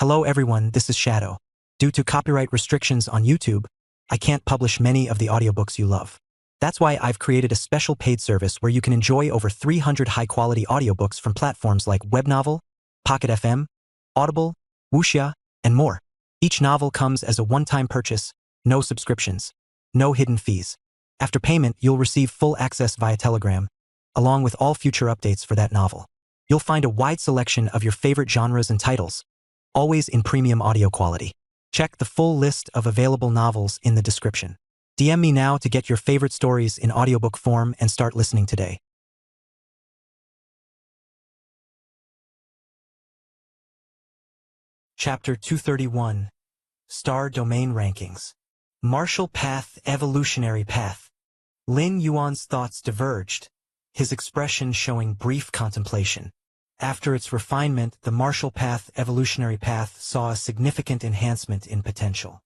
Hello everyone, this is Shadow. Due to copyright restrictions on YouTube, I can't publish many of the audiobooks you love. That's why I've created a special paid service where you can enjoy over 300 high-quality audiobooks from platforms like Webnovel, Pocket FM, Audible, Wuxia, and more. Each novel comes as a one-time purchase, no subscriptions, no hidden fees. After payment, you'll receive full access via Telegram, along with all future updates for that novel. You'll find a wide selection of your favorite genres and titles, always in premium audio quality. Check the full list of available novels in the description. DM me now to get your favorite stories in audiobook form and start listening today. Chapter 231. Star Domain Rankings. Marshall Path Evolutionary Path. Lin Yuan's thoughts diverged, his expression showing brief contemplation. After its refinement, the Marshall Path Evolutionary Path saw a significant enhancement in potential.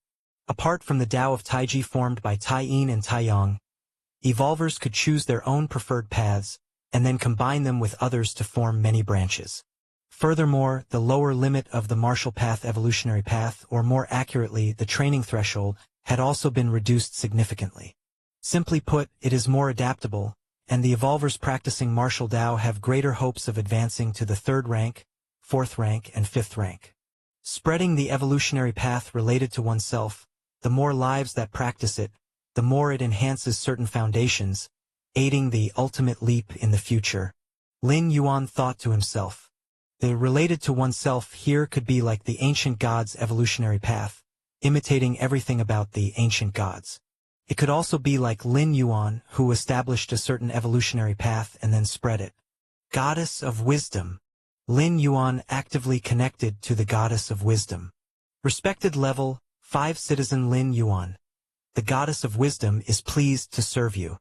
Apart from the Tao of Taiji formed by Tai Yin and Tai Yang, evolvers could choose their own preferred paths and then combine them with others to form many branches. Furthermore, the lower limit of the Marshall Path Evolutionary Path, or more accurately, the training threshold, had also been reduced significantly. Simply put, it is more adaptable, and the evolvers practicing martial Tao have greater hopes of advancing to the 3rd rank, 4th rank, and 5th rank. Spreading the evolutionary path related to oneself, the more lives that practice it, the more it enhances certain foundations, aiding the ultimate leap in the future. Lin Yuan thought to himself. The related to oneself here could be like the ancient gods' evolutionary path, imitating everything about the ancient gods. It could also be like Lin Yuan, who established a certain evolutionary path and then spread it. Goddess of Wisdom. Lin Yuan actively connected to the Goddess of Wisdom. Respected level, 5 Citizen Lin Yuan. The Goddess of Wisdom is pleased to serve you.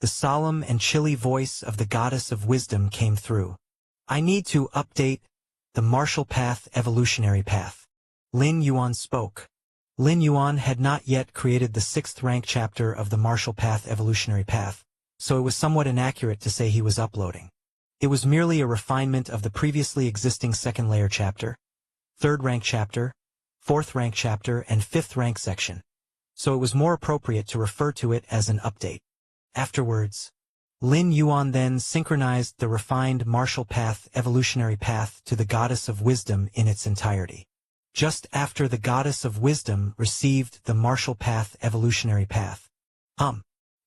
The solemn and chilly voice of the Goddess of Wisdom came through. I need to update the Marshall Path Evolutionary Path. Lin Yuan spoke. Lin Yuan had not yet created the 6th rank chapter of the Marshall Path Evolutionary Path, so it was somewhat inaccurate to say he was uploading. It was merely a refinement of the previously existing 2nd layer chapter, 3rd rank chapter, 4th rank chapter, and 5th rank section, so it was more appropriate to refer to it as an update. Afterwards, Lin Yuan then synchronized the refined Marshall Path Evolutionary Path to the Goddess of Wisdom in its entirety. Just after the Goddess of Wisdom received the Marshall Path Evolutionary Path.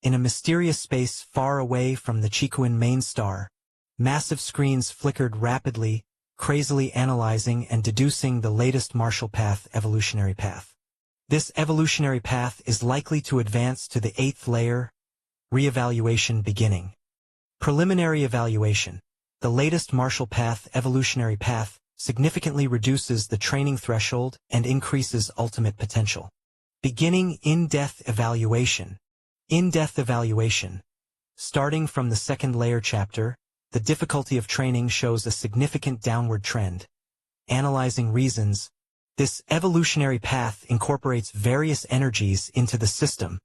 In a mysterious space far away from the Chikuin main star, massive screens flickered rapidly, crazily analyzing and deducing the latest Marshall Path Evolutionary Path. This evolutionary path is likely to advance to the 8th layer. Reevaluation beginning. Preliminary evaluation. The latest Marshall Path Evolutionary Path significantly reduces the training threshold and increases ultimate potential. Beginning in-depth evaluation. In-depth evaluation. Starting from the 2nd layer chapter, the difficulty of training shows a significant downward trend. Analyzing reasons. This evolutionary path incorporates various energies into the system.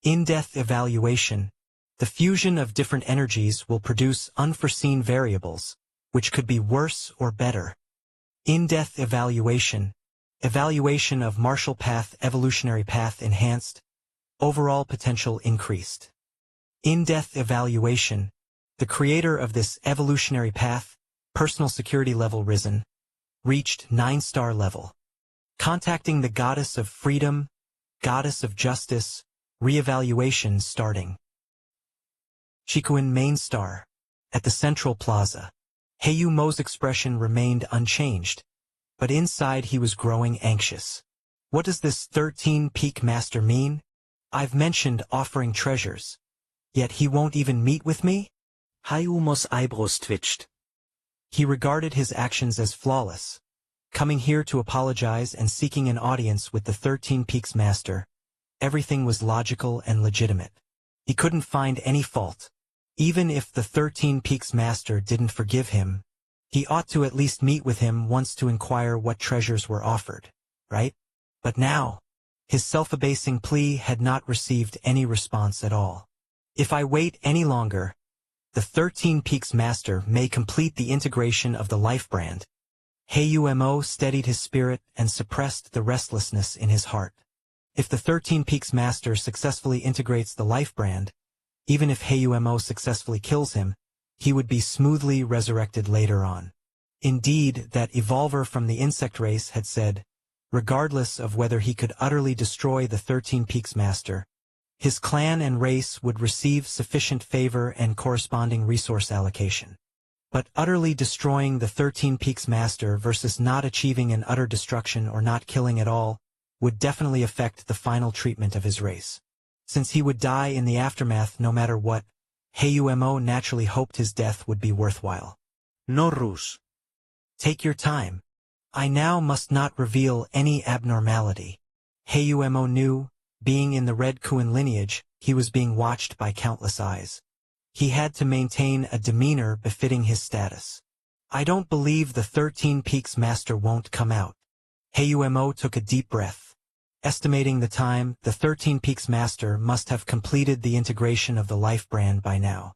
In-depth evaluation. The fusion of different energies will produce unforeseen variables, which could be worse or better. In-depth evaluation. Evaluation of Marshall Path Evolutionary Path enhanced. Overall potential increased. In-depth evaluation. The creator of this evolutionary path, personal security level risen, reached 9-star level. Contacting the Goddess of Freedom, Goddess of Justice, reevaluation starting. Chikuin main star. At the Central Plaza. Heiyu Mo's expression remained unchanged, but inside he was growing anxious. What does this 13-peak master mean? I've mentioned offering treasures, yet he won't even meet with me? Heiyu Mo's eyebrows twitched. He regarded his actions as flawless. Coming here to apologize and seeking an audience with the 13 Peaks master, everything was logical and legitimate. He couldn't find any fault. Even if the 13 Peaks master didn't forgive him, he ought to at least meet with him once to inquire what treasures were offered, right? But now, his self-abasing plea had not received any response at all. If I wait any longer, the 13 Peaks master may complete the integration of the life brand, Hayumo steadied his spirit and suppressed the restlessness in his heart. If the 13 Peaks Master successfully integrates the life brand, even if Hayumo successfully kills him, he would be smoothly resurrected later on. Indeed, that evolver from the insect race had said, regardless of whether he could utterly destroy the 13 Peaks Master, his clan and race would receive sufficient favor and corresponding resource allocation. But utterly destroying the 13 Peaks Master versus not achieving an utter destruction or not killing at all would definitely affect the final treatment of his race. Since he would die in the aftermath no matter what, Hayumo naturally hoped his death would be worthwhile. No rush. Take your time. I now must not reveal any abnormality. Hayumo knew, being in the Red Kuan lineage, he was being watched by countless eyes. He had to maintain a demeanor befitting his status. I don't believe the 13 Peaks Master won't come out. Hayumo took a deep breath. Estimating the time, the 13 Peaks Master must have completed the integration of the life brand by now.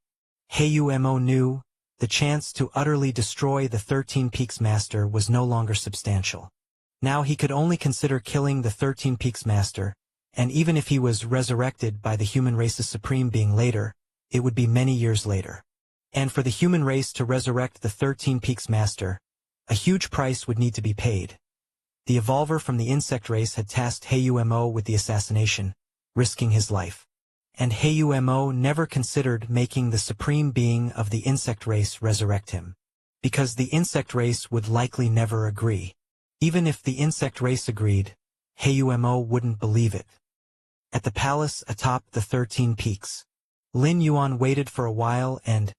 Hayumo knew, the chance to utterly destroy the 13 Peaks Master was no longer substantial. Now he could only consider killing the 13 Peaks Master, and even if he was resurrected by the human race's supreme being later, it would be many years later. And for the human race to resurrect the 13 Peaks Master, a huge price would need to be paid. The evolver from the insect race had tasked Hayumo with the assassination, risking his life. And Hayumo never considered making the supreme being of the insect race resurrect him, because the insect race would likely never agree. Even if the insect race agreed, Hayumo wouldn't believe it. At the palace atop the 13 Peaks, Lin Yuan waited for a while and,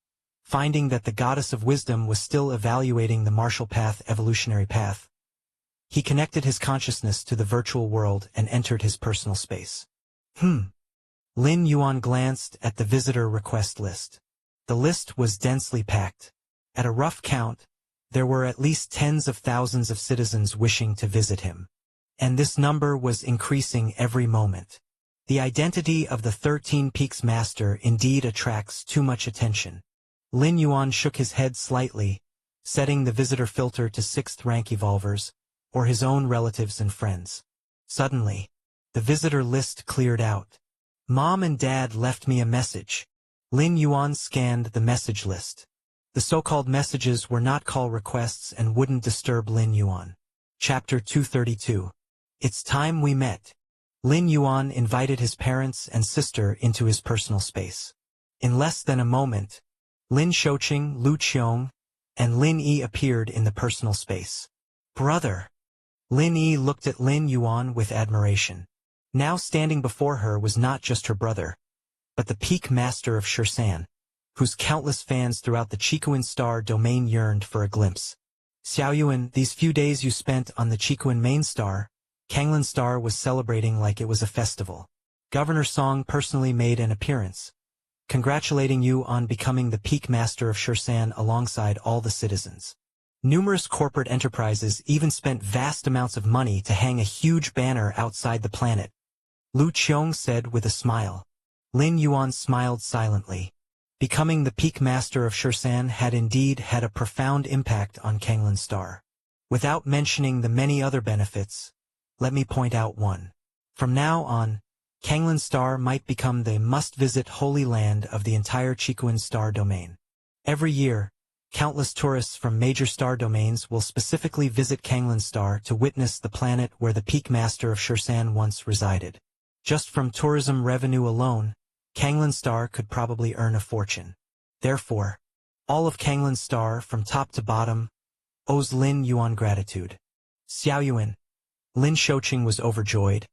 finding that the goddess of wisdom was still evaluating the martial path evolutionary path, he connected his consciousness to the virtual world and entered his personal space. Lin Yuan glanced at the visitor request list. The list was densely packed. At a rough count, there were at least tens of thousands of citizens wishing to visit him. And this number was increasing every moment. The identity of the 13 Peaks Master indeed attracts too much attention. Lin Yuan shook his head slightly, setting the visitor filter to 6th rank evolvers, or his own relatives and friends. Suddenly, the visitor list cleared out. Mom and Dad left me a message. Lin Yuan scanned the message list. The so-called messages were not call requests and wouldn't disturb Lin Yuan. Chapter 232. It's time we met. Lin Yuan invited his parents and sister into his personal space. In less than a moment, Lin Shouqing, Lu Qiong, and Lin Yi appeared in the personal space. Brother! Lin Yi looked at Lin Yuan with admiration. Now standing before her was not just her brother, but the Peak Master of Shursan, whose countless fans throughout the Chikuan Star domain yearned for a glimpse. Xiaoyuan, these few days you spent on the Chikuan main star, Kanglan Star was celebrating like it was a festival. Governor Song personally made an appearance, congratulating you on becoming the Peak Master of Shursan alongside all the citizens. Numerous corporate enterprises even spent vast amounts of money to hang a huge banner outside the planet. Lu Qiong said with a smile. Lin Yuan smiled silently. Becoming the Peak Master of Shursan had indeed had a profound impact on Kanglan Star. Without mentioning the many other benefits, let me point out one. From now on, Kanglan Star might become the must-visit holy land of the entire Chikuan Star domain. Every year, countless tourists from major star domains will specifically visit Kanglan Star to witness the planet where the Peak Master of Shursan once resided. Just from tourism revenue alone, Kanglan Star could probably earn a fortune. Therefore, all of Kanglan Star, from top to bottom, owes Lin Yuan gratitude. Xiaoyuan, Lin Shouqing was overjoyed.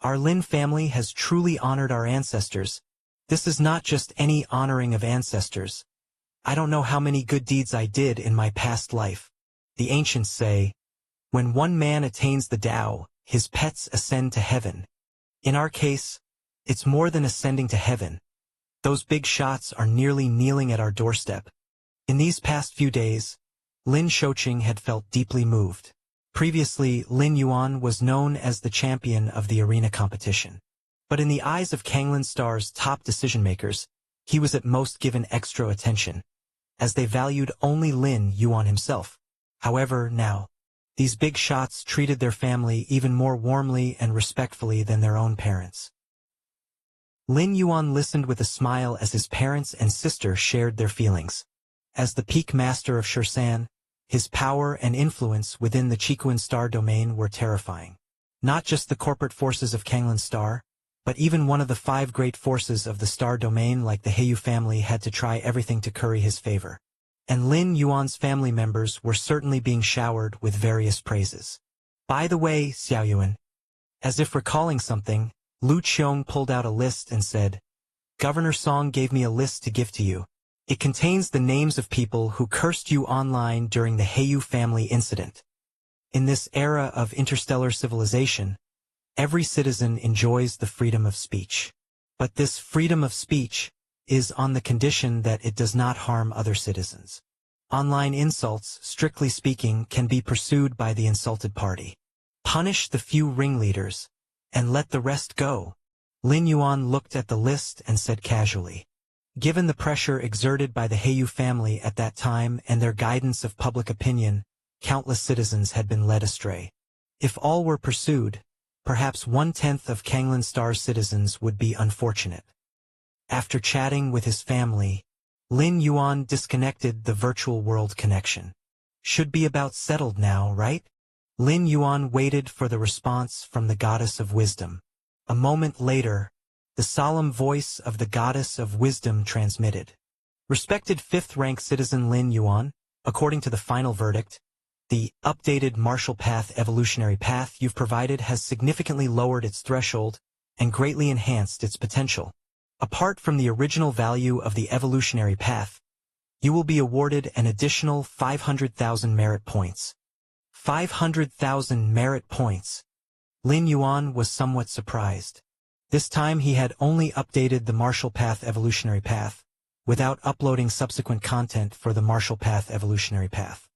Our Lin family has truly honored our ancestors. This is not just any honoring of ancestors. I don't know how many good deeds I did in my past life. The ancients say, when one man attains the Tao, his pets ascend to heaven. In our case, it's more than ascending to heaven. Those big shots are nearly kneeling at our doorstep. In these past few days, Lin Shouqing had felt deeply moved. Previously, Lin Yuan was known as the champion of the arena competition. But in the eyes of Kanglan Star's top decision-makers, he was at most given extra attention, as they valued only Lin Yuan himself. However, now, these big shots treated their family even more warmly and respectfully than their own parents. Lin Yuan listened with a smile as his parents and sister shared their feelings. As the peak master of Shursan, his power and influence within the Chikuan star domain were terrifying. Not just the corporate forces of Kanglan Star, but even one of the 5 great forces of the star domain like the Heiyu family had to try everything to curry his favor. And Lin Yuan's family members were certainly being showered with various praises. By the way, Xiaoyuan, as if recalling something, Lu Qiong pulled out a list and said, Governor Song gave me a list to give to you. It contains the names of people who cursed you online during the Heiyu family incident. In this era of interstellar civilization, every citizen enjoys the freedom of speech. But this freedom of speech is on the condition that it does not harm other citizens. Online insults, strictly speaking, can be pursued by the insulted party. Punish the few ringleaders, and let the rest go. Lin Yuan looked at the list and said casually. Given the pressure exerted by the Heiyu family at that time and their guidance of public opinion, countless citizens had been led astray. If all were pursued, perhaps 1/10 of Kanglan Star's citizens would be unfortunate. After chatting with his family, Lin Yuan disconnected the virtual world connection. Should be about settled now, right? Lin Yuan waited for the response from the goddess of wisdom. A moment later, the solemn voice of the goddess of wisdom transmitted. Respected 5th-rank citizen Lin Yuan, according to the final verdict, the updated martial path evolutionary path you've provided has significantly lowered its threshold and greatly enhanced its potential. Apart from the original value of the evolutionary path, you will be awarded an additional 500,000 merit points. 500,000 merit points. Lin Yuan was somewhat surprised. This time he had only updated the martial path evolutionary path, without uploading subsequent content for the martial path evolutionary path.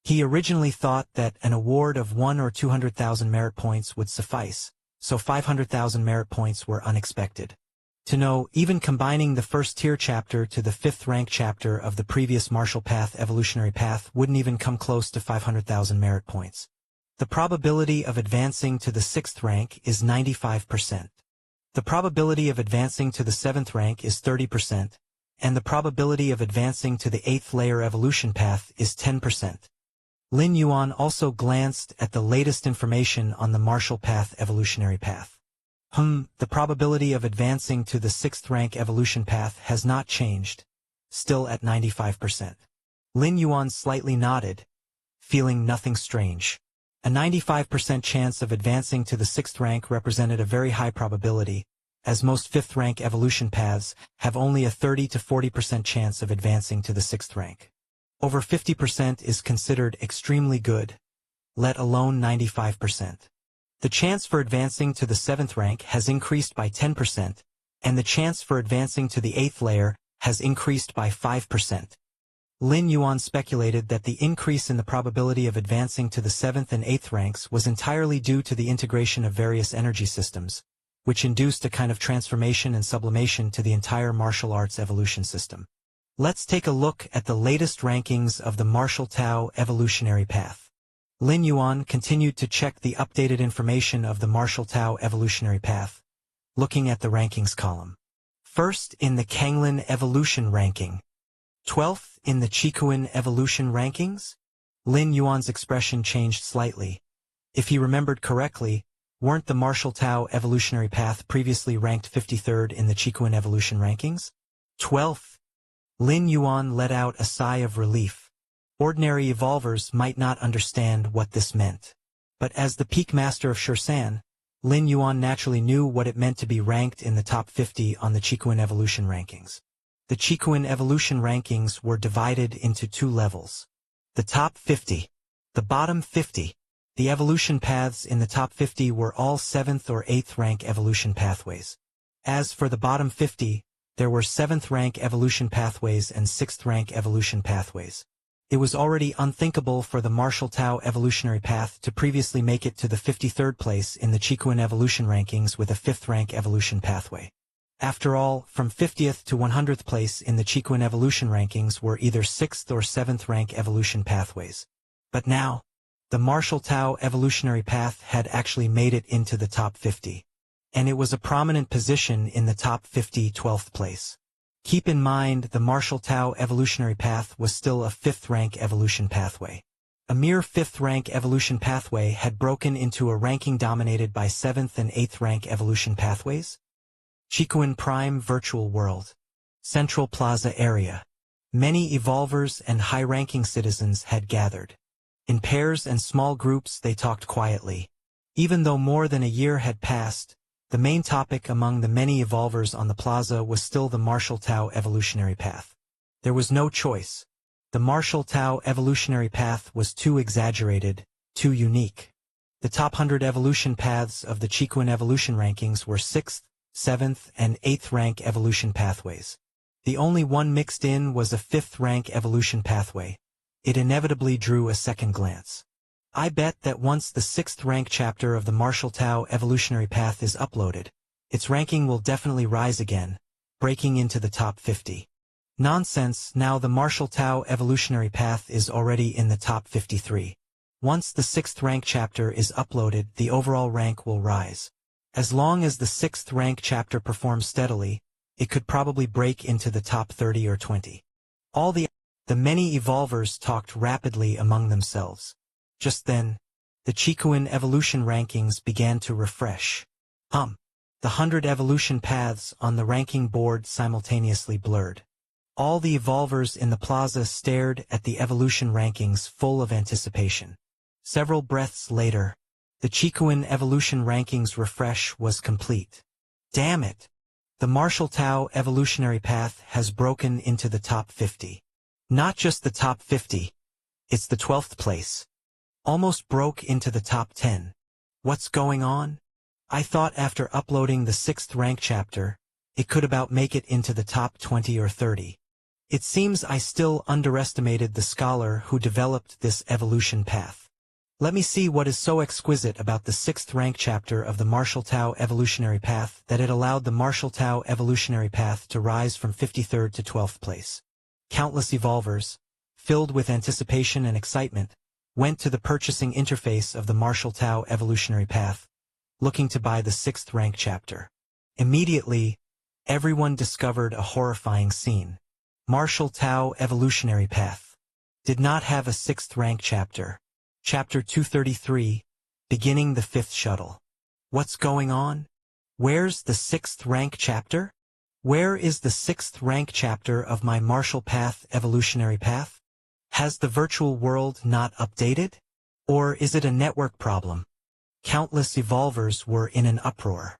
He originally thought that an award of 1 or 200,000 merit points would suffice, so 500,000 merit points were unexpected. To know, even combining the first-tier chapter to the 5th-rank chapter of the previous martial path evolutionary path wouldn't even come close to 500,000 merit points. The probability of advancing to the 6th rank is 95%. The probability of advancing to the 7th rank is 30%, and the probability of advancing to the 8th layer evolution path is 10%. Lin Yuan also glanced at the latest information on the martial path evolutionary path. The probability of advancing to the 6th rank evolution path has not changed, still at 95%. Lin Yuan slightly nodded, feeling nothing strange. A 95% chance of advancing to the 6th rank represented a very high probability, as most 5th rank evolution paths have only a 30 to 40% chance of advancing to the 6th rank. Over 50% is considered extremely good, let alone 95%. The chance for advancing to the 7th rank has increased by 10%, and the chance for advancing to the 8th layer has increased by 5%. Lin Yuan speculated that the increase in the probability of advancing to the 7th and 8th ranks was entirely due to the integration of various energy systems, which induced a kind of transformation and sublimation to the entire martial arts evolution system. Let's take a look at the latest rankings of the Martial Tao evolutionary path. Lin Yuan continued to check the updated information of the Martial Tao evolutionary path, looking at the rankings column. First in the Kanglan evolution ranking. 12th in the Chikuan evolution rankings? Lin Yuan's expression changed slightly. If he remembered correctly, weren't the Martial Tao evolutionary path previously ranked 53rd in the Chikuan evolution rankings? 12th. Lin Yuan let out a sigh of relief. Ordinary evolvers might not understand what this meant. But as the peak master of Shursan, Lin Yuan naturally knew what it meant to be ranked in the top 50 on the Chikuan evolution rankings. The Chikuan evolution rankings were divided into 2 levels. The top 50. The bottom 50. The evolution paths in the top 50 were all 7th or 8th rank evolution pathways. As for the bottom 50, there were 7th rank evolution pathways and 6th rank evolution pathways. It was already unthinkable for the Martial Tao evolutionary path to previously make it to the 53rd place in the Chikuan evolution rankings with a 5th rank evolution pathway. After all, from 50th to 100th place in the Chikuan evolution rankings were either 6th or 7th rank evolution pathways. But now, the Marshall Tao evolutionary path had actually made it into the top 50. And it was a prominent position in the top 50, 12th place. Keep in mind the Marshall Tao evolutionary path was still a 5th rank evolution pathway. A mere 5th rank evolution pathway had broken into a ranking dominated by 7th and 8th rank evolution pathways. Chicoin Prime Virtual World. Central Plaza area. Many evolvers and high-ranking citizens had gathered. In pairs and small groups they talked quietly. Even though more than a year had passed, the main topic among the many evolvers on the plaza was still the Marshall Tao evolutionary path. There was no choice. The Marshall Tao evolutionary path was too exaggerated, too unique. The top 100 evolution paths of the Chicoin evolution rankings were 6th, 7th, and 8th rank evolution pathways. The only one mixed in was a 5th rank evolution pathway. It inevitably drew a second glance. I bet that once the 6th rank chapter of the Marshall Tao evolutionary path is uploaded, its ranking will definitely rise again, breaking into the top 50. Nonsense, now the Marshall Tao evolutionary path is already in the top 53. Once the 6th rank chapter is uploaded, the overall rank will rise. As long as the 6th rank chapter performs steadily, it could probably break into the top 30 or 20. The many evolvers talked rapidly among themselves. Just then, the Chicoin evolution rankings began to refresh. The 100 evolution paths on the ranking board simultaneously blurred. All the evolvers in the plaza stared at the evolution rankings full of anticipation. Several breaths later, the Chicoin evolution rankings refresh was complete. Damn it! The Marshall Tao evolutionary path has broken into the top 50. Not just the top 50, it's the 12th place. Almost broke into the top 10. What's going on? I thought after uploading the 6th rank chapter, it could about make it into the top 20 or 30. It seems I still underestimated the scholar who developed this evolution path. Let me see what is so exquisite about the 6th rank chapter of the Marshall Tao evolutionary path that it allowed the Marshall Tao evolutionary path to rise from 53rd to 12th place. Countless evolvers, filled with anticipation and excitement, went to the purchasing interface of the Marshall Tao evolutionary path, looking to buy the 6th rank chapter. Immediately, everyone discovered a horrifying scene. Marshall Tao evolutionary path did not have a 6th rank chapter. Chapter 233, beginning the 5th shuttle. What's going on? Where's the 6th rank chapter? Where is the 6th rank chapter of my Marshall Path evolutionary path? Has the virtual world not updated? Or is it a network problem? Countless evolvers were in an uproar.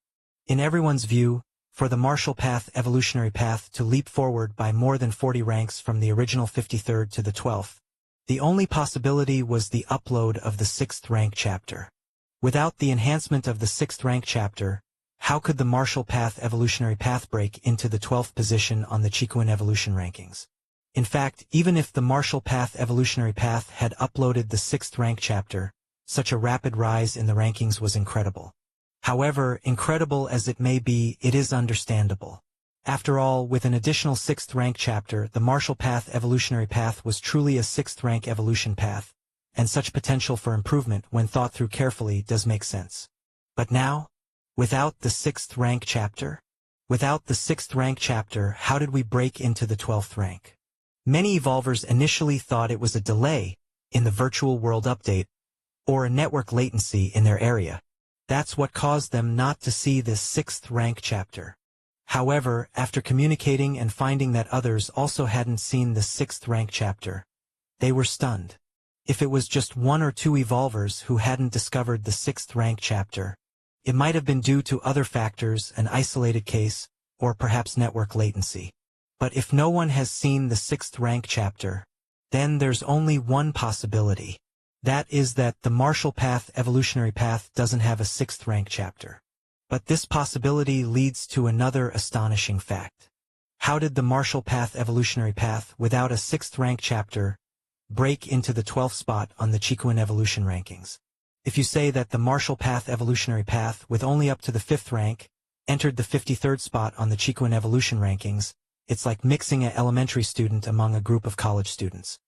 In everyone's view, for the Marshall Path evolutionary path to leap forward by more than 40 ranks from the original 53rd to the 12th, the only possibility was the upload of the 6th rank chapter. Without the enhancement of the 6th rank chapter, how could the Marshall Path evolutionary path break into the 12th position on the Chicoin evolution rankings? In fact, even if the Marshall Path evolutionary path had uploaded the 6th rank chapter, such a rapid rise in the rankings was incredible. However, incredible as it may be, it is understandable. After all, with an additional 6th rank chapter, the Marshall Path evolutionary path was truly a 6th rank evolution path, and such potential for improvement when thought through carefully does make sense. But now, without the 6th rank chapter? Without the 6th rank chapter, how did we break into the 12th rank? Many evolvers initially thought it was a delay in the virtual world update, or a network latency in their area. That's what caused them not to see this 6th rank chapter. However, after communicating and finding that others also hadn't seen the 6th rank chapter, they were stunned. If it was just one or two evolvers who hadn't discovered the 6th rank chapter, it might have been due to other factors, an isolated case, or perhaps network latency. But if no one has seen the 6th rank chapter, then there's only one possibility. That is that the Marshall Path evolutionary path doesn't have a 6th rank chapter. But this possibility leads to another astonishing fact. How did the Marshall Path evolutionary path without a 6th rank chapter break into the 12th spot on the Chicoin evolution rankings? If you say that the Marshall Path evolutionary path with only up to the 5th rank entered the 53rd spot on the Chicoin evolution rankings, it's like mixing an elementary student among a group of college students.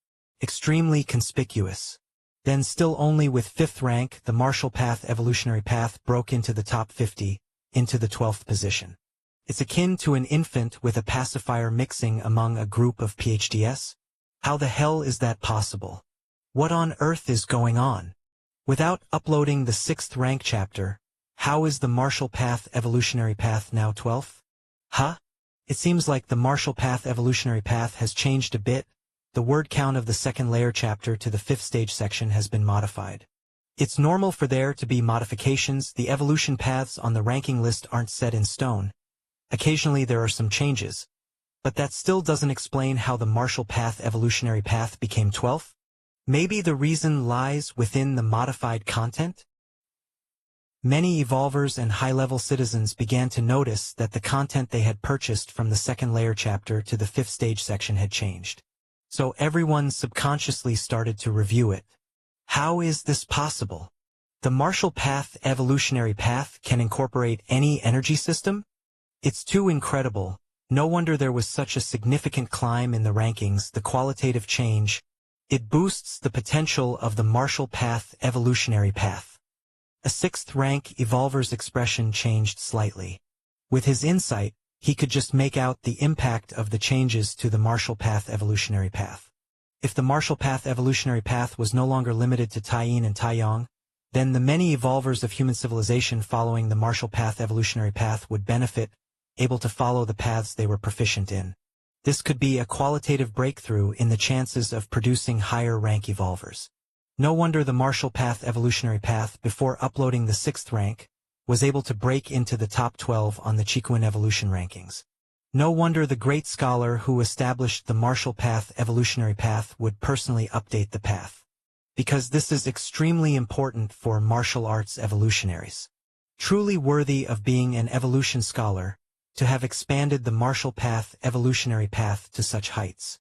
Extremely conspicuous. Then still only with 5th rank, the Marshall Path evolutionary path broke into the top 50, into the 12th position. It's akin to an infant with a pacifier mixing among a group of PhDs. How the hell is that possible? What on earth is going on? Without uploading the 6th rank chapter, how is the Marshall Path evolutionary path now 12th? Huh? It seems like the Marshall Path evolutionary path has changed a bit. The word count of the 2nd layer chapter to the 5th stage section has been modified. It's normal for there to be modifications. The evolution paths on the ranking list aren't set in stone. Occasionally there are some changes. But that still doesn't explain how the Marshall Path evolutionary path became 12th? Maybe the reason lies within the modified content? Many evolvers and high-level citizens began to notice that the content they had purchased from the 2nd layer chapter to the 5th stage section had changed. So everyone subconsciously started to review it. How is this possible? The Marshall Path evolutionary path can incorporate any energy system? It's too incredible. No wonder there was such a significant climb in the rankings. The qualitative change. It boosts the potential of the Marshall Path evolutionary path. A 6th rank evolver's expression changed slightly. With his insight, he could just make out the impact of the changes to the Marshall Path evolutionary path. If the Marshall Path evolutionary path was no longer limited to Taiyin and Taiyang, then the many evolvers of human civilization following the Marshall Path evolutionary path would benefit, able to follow the paths they were proficient in. This could be a qualitative breakthrough in the chances of producing higher rank evolvers. No wonder the Marshall Path evolutionary path, before uploading the 6th rank, was able to break into the top 12 on the Chikuin evolution rankings. No wonder the great scholar who established the Marshall Path evolutionary path would personally update the path. Because this is extremely important for martial arts evolutionaries. Truly worthy of being an evolution scholar, to have expanded the Marshall Path evolutionary path to such heights.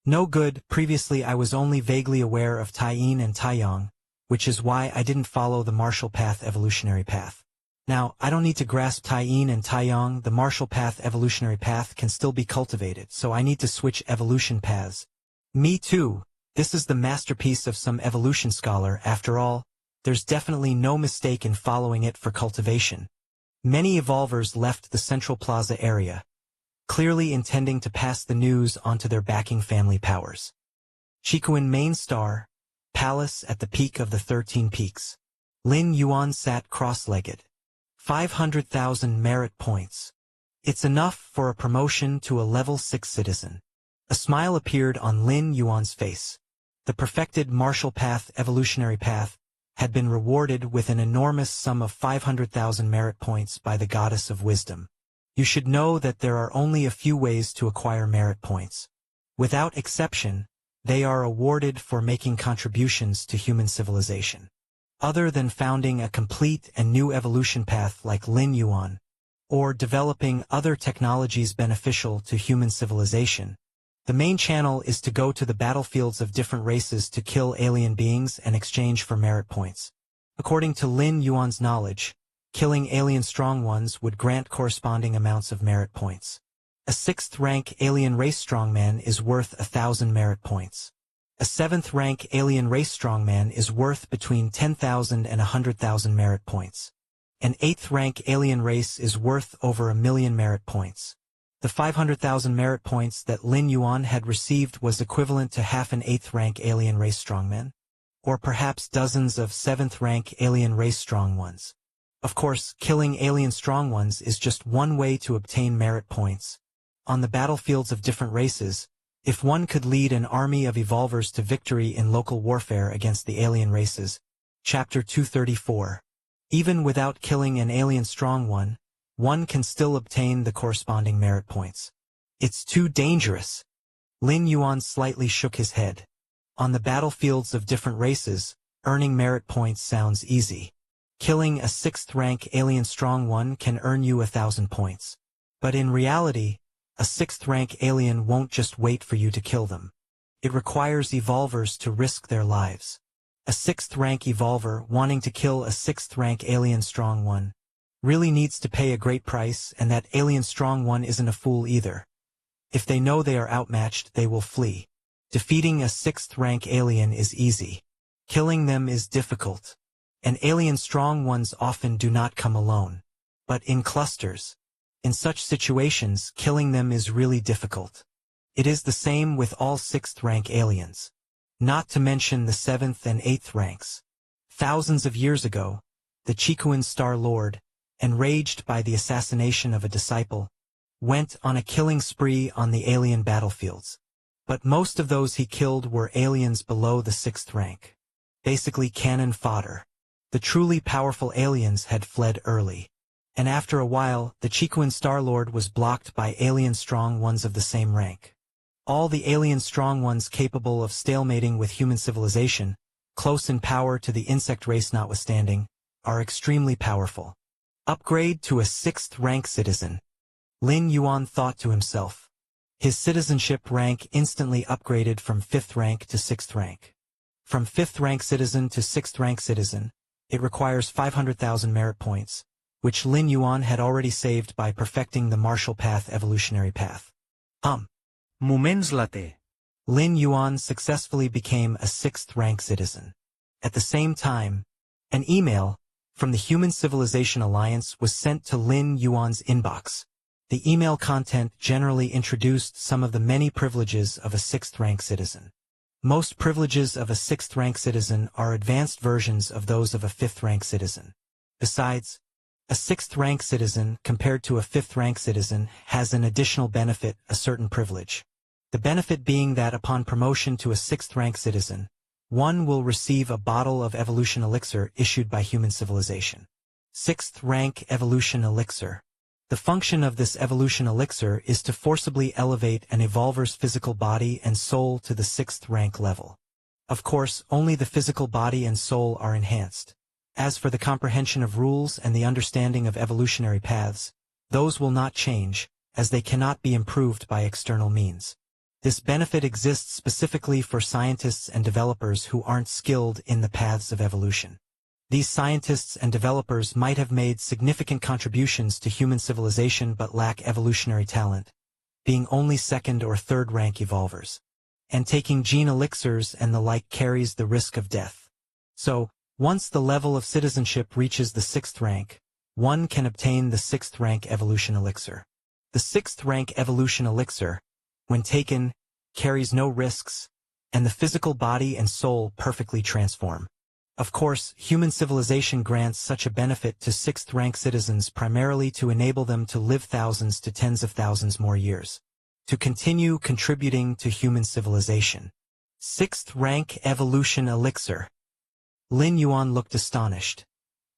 No good. Previously I was only vaguely aware of Taiyin and Taiyang, which is why I didn't follow the Marshall Path evolutionary path. Now, I don't need to grasp Taiyin and Taiyang. The Marshall Path evolutionary path can still be cultivated, so I need to switch evolution paths. Me too. This is the masterpiece of some evolution scholar. After all, there's definitely no mistake in following it for cultivation. Many evolvers left the Central Plaza area, clearly intending to pass the news onto their backing family powers. Chikuin main star, palace at the peak of the 13 peaks. Lin Yuan sat cross-legged. 500,000 merit points. It's enough for a promotion to a level 6 citizen. A smile appeared on Lin Yuan's face. The perfected Marshall Path evolutionary path had been rewarded with an enormous sum of 500,000 merit points by the goddess of wisdom. You should know that there are only a few ways to acquire merit points. Without exception, they are awarded for making contributions to human civilization. Other than founding a complete and new evolution path like Lin Yuan, or developing other technologies beneficial to human civilization, the main channel is to go to the battlefields of different races to kill alien beings and exchange for merit points. According to Lin Yuan's knowledge, killing alien strong ones would grant corresponding amounts of merit points. A 6th rank alien race strongman is worth 1,000 merit points. A 7th rank alien race strongman is worth between 10,000 and 100,000 merit points. An 8th rank alien race is worth over 1,000,000 merit points. The 500,000 merit points that Lin Yuan had received was equivalent to half an 8th rank alien race strongman, or perhaps dozens of 7th rank alien race strong ones. Of course, killing alien strong ones is just one way to obtain merit points. On the battlefields of different races, if one could lead an army of evolvers to victory in local warfare against the alien races. Chapter 234. Even without killing an alien strong one can still obtain the corresponding merit points. It's too dangerous. Lin Yuan slightly shook his head. On the battlefields of different races, earning merit points sounds easy. Killing a 6th rank alien strong one can earn you 1,000 points. But in reality, a 6th rank alien won't just wait for you to kill them. It requires evolvers to risk their lives. A 6th rank evolver wanting to kill a 6th rank alien strong one really needs to pay a great price, and that alien strong one isn't a fool either. If they know they are outmatched, they will flee. Defeating a 6th rank alien is easy. Killing them is difficult, and alien strong ones often do not come alone, but in clusters. In such situations, killing them is really difficult. It is the same with all 6th rank aliens. Not to mention the 7th and 8th ranks. Thousands of years ago, the Chikuan Star Lord, enraged by the assassination of a disciple, went on a killing spree on the alien battlefields. But most of those he killed were aliens below the 6th rank. Basically cannon fodder. The truly powerful aliens had fled early. And after a while, the Chikuan Star Lord was blocked by alien strong ones of the same rank. All the alien strong ones capable of stalemating with human civilization, close in power to the insect race notwithstanding, are extremely powerful. Upgrade to a 6th rank citizen. Lin Yuan thought to himself. His citizenship rank instantly upgraded from 5th rank to 6th rank. From 5th rank citizen to 6th rank citizen, it requires 500,000 merit points, which Lin Yuan had already saved by perfecting the martial path evolutionary path. Moments later. Lin Yuan successfully became a 6th rank citizen. At the same time, an email from the Human Civilization Alliance was sent to Lin Yuan's inbox. The email content generally introduced some of the many privileges of a 6th rank citizen. Most privileges of a 6th rank citizen are advanced versions of those of a 5th rank citizen. Besides, a 6th rank citizen compared to a 5th rank citizen has an additional benefit, a certain privilege. The benefit being that upon promotion to a 6th rank citizen, one will receive a bottle of evolution elixir issued by human civilization. 6th rank evolution elixir. The function of this evolution elixir is to forcibly elevate an evolver's physical body and soul to the 6th rank level. Of course, only the physical body and soul are enhanced. As for the comprehension of rules and the understanding of evolutionary paths, those will not change, as they cannot be improved by external means. This benefit exists specifically for scientists and developers who aren't skilled in the paths of evolution. These scientists and developers might have made significant contributions to human civilization but lack evolutionary talent, being only 2nd or 3rd rank evolvers. And taking gene elixirs and the like carries the risk of death. So, once the level of citizenship reaches the 6th rank, one can obtain the 6th rank evolution elixir. The 6th rank evolution elixir, when taken, carries no risks, and the physical body and soul perfectly transform. Of course, human civilization grants such a benefit to 6th rank citizens primarily to enable them to live thousands to tens of thousands more years. To continue contributing to human civilization. 6th rank evolution elixir. Lin Yuan looked astonished.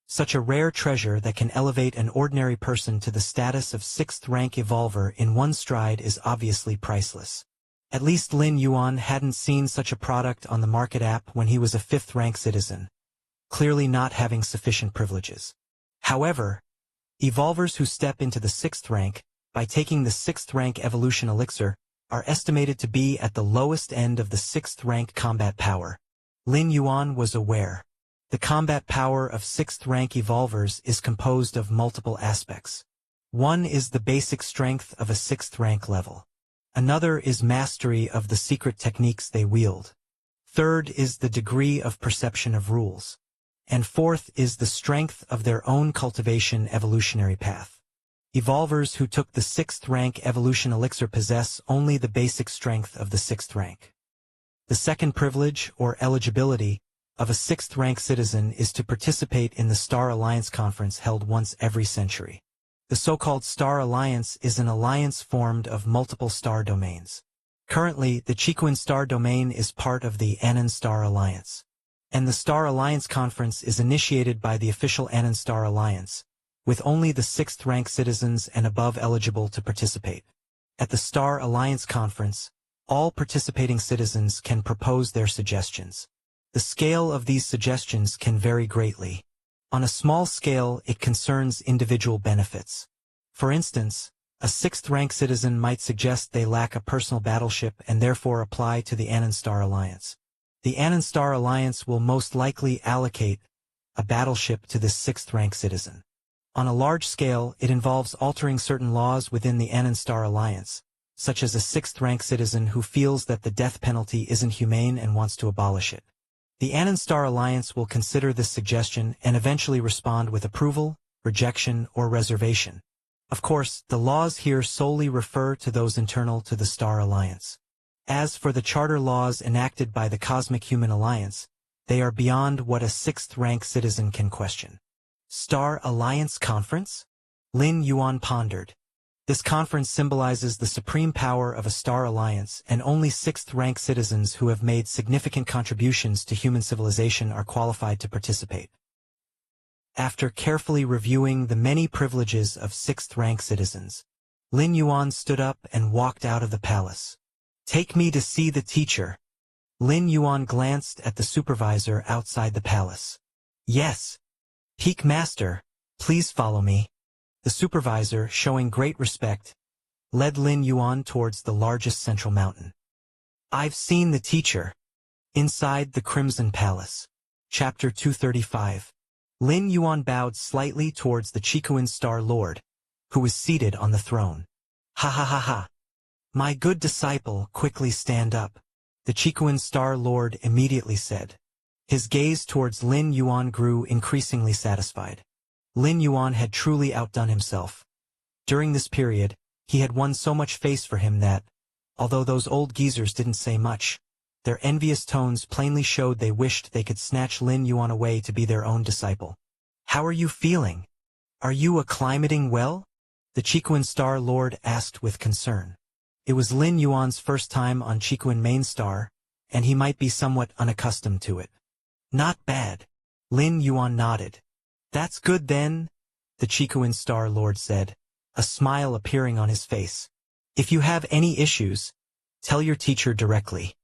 Such a rare treasure that can elevate an ordinary person to the status of 6th rank evolver in one stride is obviously priceless. At least Lin Yuan hadn't seen such a product on the market app when he was a 5th rank citizen, clearly not having sufficient privileges. However, evolvers who step into the 6th rank, by taking the 6th rank evolution elixir, are estimated to be at the lowest end of the 6th rank combat power. Lin Yuan was aware. The combat power of 6th rank evolvers is composed of multiple aspects. One is the basic strength of a 6th rank level. Another is mastery of the secret techniques they wield. Third is the degree of perception of rules. And fourth is the strength of their own cultivation evolutionary path. Evolvers who took the 6th rank evolution elixir possess only the basic strength of the 6th rank. The second privilege, or eligibility, of a 6th rank citizen is to participate in the Star Alliance conference held once every century. The so-called Star Alliance is an alliance formed of multiple star domains. Currently, the Chikuan Star Domain is part of the Anan Star Alliance. And the Star Alliance conference is initiated by the official Anan Star Alliance, with only the 6th rank citizens and above eligible to participate. At the Star Alliance conference, all participating citizens can propose their suggestions. The scale of these suggestions can vary greatly. On a small scale, it concerns individual benefits. For instance, a 6th rank citizen might suggest they lack a personal battleship and therefore apply to the Anan Star Alliance. The Anan Star Alliance will most likely allocate a battleship to this 6th rank citizen. On a large scale, it involves altering certain laws within the Anan Star Alliance, such as a 6th rank citizen who feels that the death penalty isn't humane and wants to abolish it. The Anon Star Alliance will consider this suggestion and eventually respond with approval, rejection, or reservation. Of course, the laws here solely refer to those internal to the Star Alliance. As for the charter laws enacted by the Cosmic Human Alliance, they are beyond what a sixth-rank citizen can question. Star Alliance Conference? Lin Yuan pondered. This conference symbolizes the supreme power of a Star Alliance, and only sixth-rank citizens who have made significant contributions to human civilization are qualified to participate. After carefully reviewing the many privileges of sixth-rank citizens, Lin Yuan stood up and walked out of the palace. "Take me to see the teacher." Lin Yuan glanced at the supervisor outside the palace. "Yes. Peak Master, please follow me." The supervisor, showing great respect, led Lin Yuan towards the largest central mountain. "I've seen the teacher." Inside the Crimson Palace. Chapter 235. Lin Yuan bowed slightly towards the Chikuan Star Lord, who was seated on the throne. "Ha ha ha ha. My good disciple, quickly stand up," the Chikuan Star Lord immediately said. His gaze towards Lin Yuan grew increasingly satisfied. Lin Yuan had truly outdone himself. During this period, he had won so much face for him that, although those old geezers didn't say much, their envious tones plainly showed they wished they could snatch Lin Yuan away to be their own disciple. "How are you feeling? Are you acclimating well?" the Chikuan Star Lord asked with concern. It was Lin Yuan's first time on Chikuan Main Star, and he might be somewhat unaccustomed to it. "Not bad." Lin Yuan nodded. "That's good then," the Chikuan Star Lord said, a smile appearing on his face. "If you have any issues, tell your teacher directly,"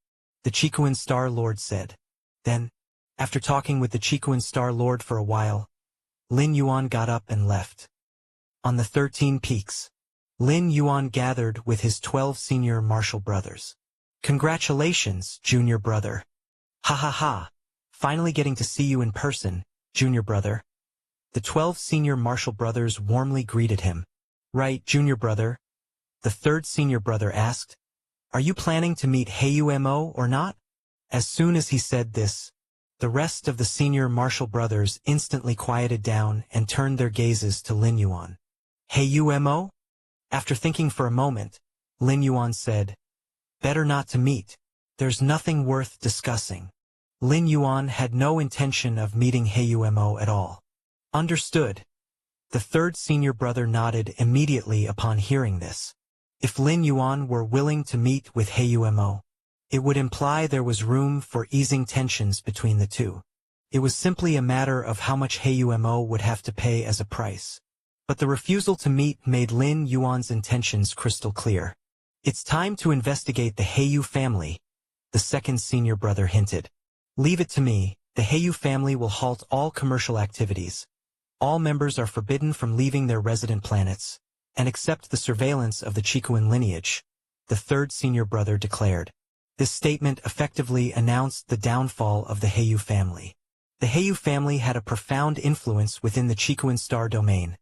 the Chikuan Star Lord said. Then, after talking with the Chikuan Star Lord for a while, Lin Yuan got up and left. On the 13 Peaks, Lin Yuan gathered with his 12 senior martial brothers. "Congratulations, junior brother." "Ha ha ha. Finally getting to see you in person, junior brother." The 12 senior martial brothers warmly greeted him. "Right, junior brother," the third senior brother asked. "Are you planning to meet Hayumo or not?" As soon as he said this, the rest of the senior martial brothers instantly quieted down and turned their gazes to Lin Yuan. "Hayumo?" After thinking for a moment, Lin Yuan said, "Better not to meet. There's nothing worth discussing." Lin Yuan had no intention of meeting Hayumo at all. "Understood." The third senior brother nodded immediately upon hearing this. If Lin Yuan were willing to meet with Hayumo, it would imply there was room for easing tensions between the two. It was simply a matter of how much Hayumo would have to pay as a price. But the refusal to meet made Lin Yuan's intentions crystal clear. "It's time to investigate the Hayu family," the second senior brother hinted. "Leave it to me. The Hayu family will halt all commercial activities. All members are forbidden from leaving their resident planets, and accept the surveillance of the Chikuan lineage," the third senior brother declared. This statement effectively announced the downfall of the Hayu family. The Hayu family had a profound influence within the Chikuan star domain.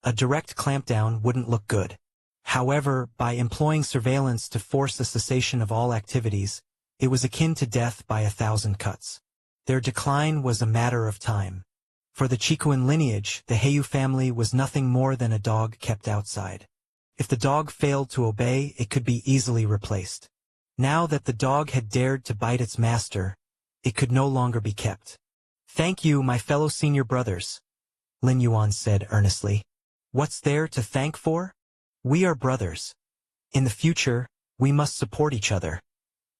A direct clampdown wouldn't look good. However, by employing surveillance to force the cessation of all activities, it was akin to death by 1,000 cuts. Their decline was a matter of time. For the Chikuan lineage, the Hayu family was nothing more than a dog kept outside. If the dog failed to obey, it could be easily replaced. Now that the dog had dared to bite its master, it could no longer be kept. "Thank you, my fellow senior brothers," Lin Yuan said earnestly. "What's there to thank for? We are brothers. In the future, we must support each other,"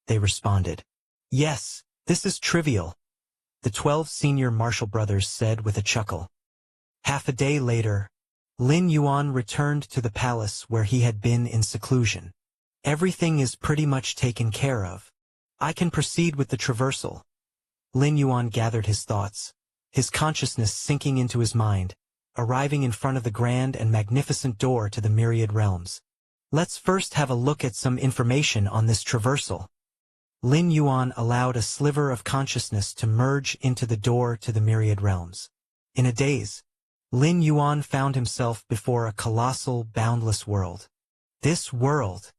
they responded. "Yes, this is trivial," the 12 senior martial brothers said with a chuckle. Half a day later, Lin Yuan returned to the palace where he had been in seclusion. "Everything is pretty much taken care of. I can proceed with the traversal." Lin Yuan gathered his thoughts, his consciousness sinking into his mind, arriving in front of the grand and magnificent door to the myriad realms. "Let's first have a look at some information on this traversal." Lin Yuan allowed a sliver of consciousness to merge into the door to the myriad realms. In a daze, Lin Yuan found himself before a colossal, boundless world. This world!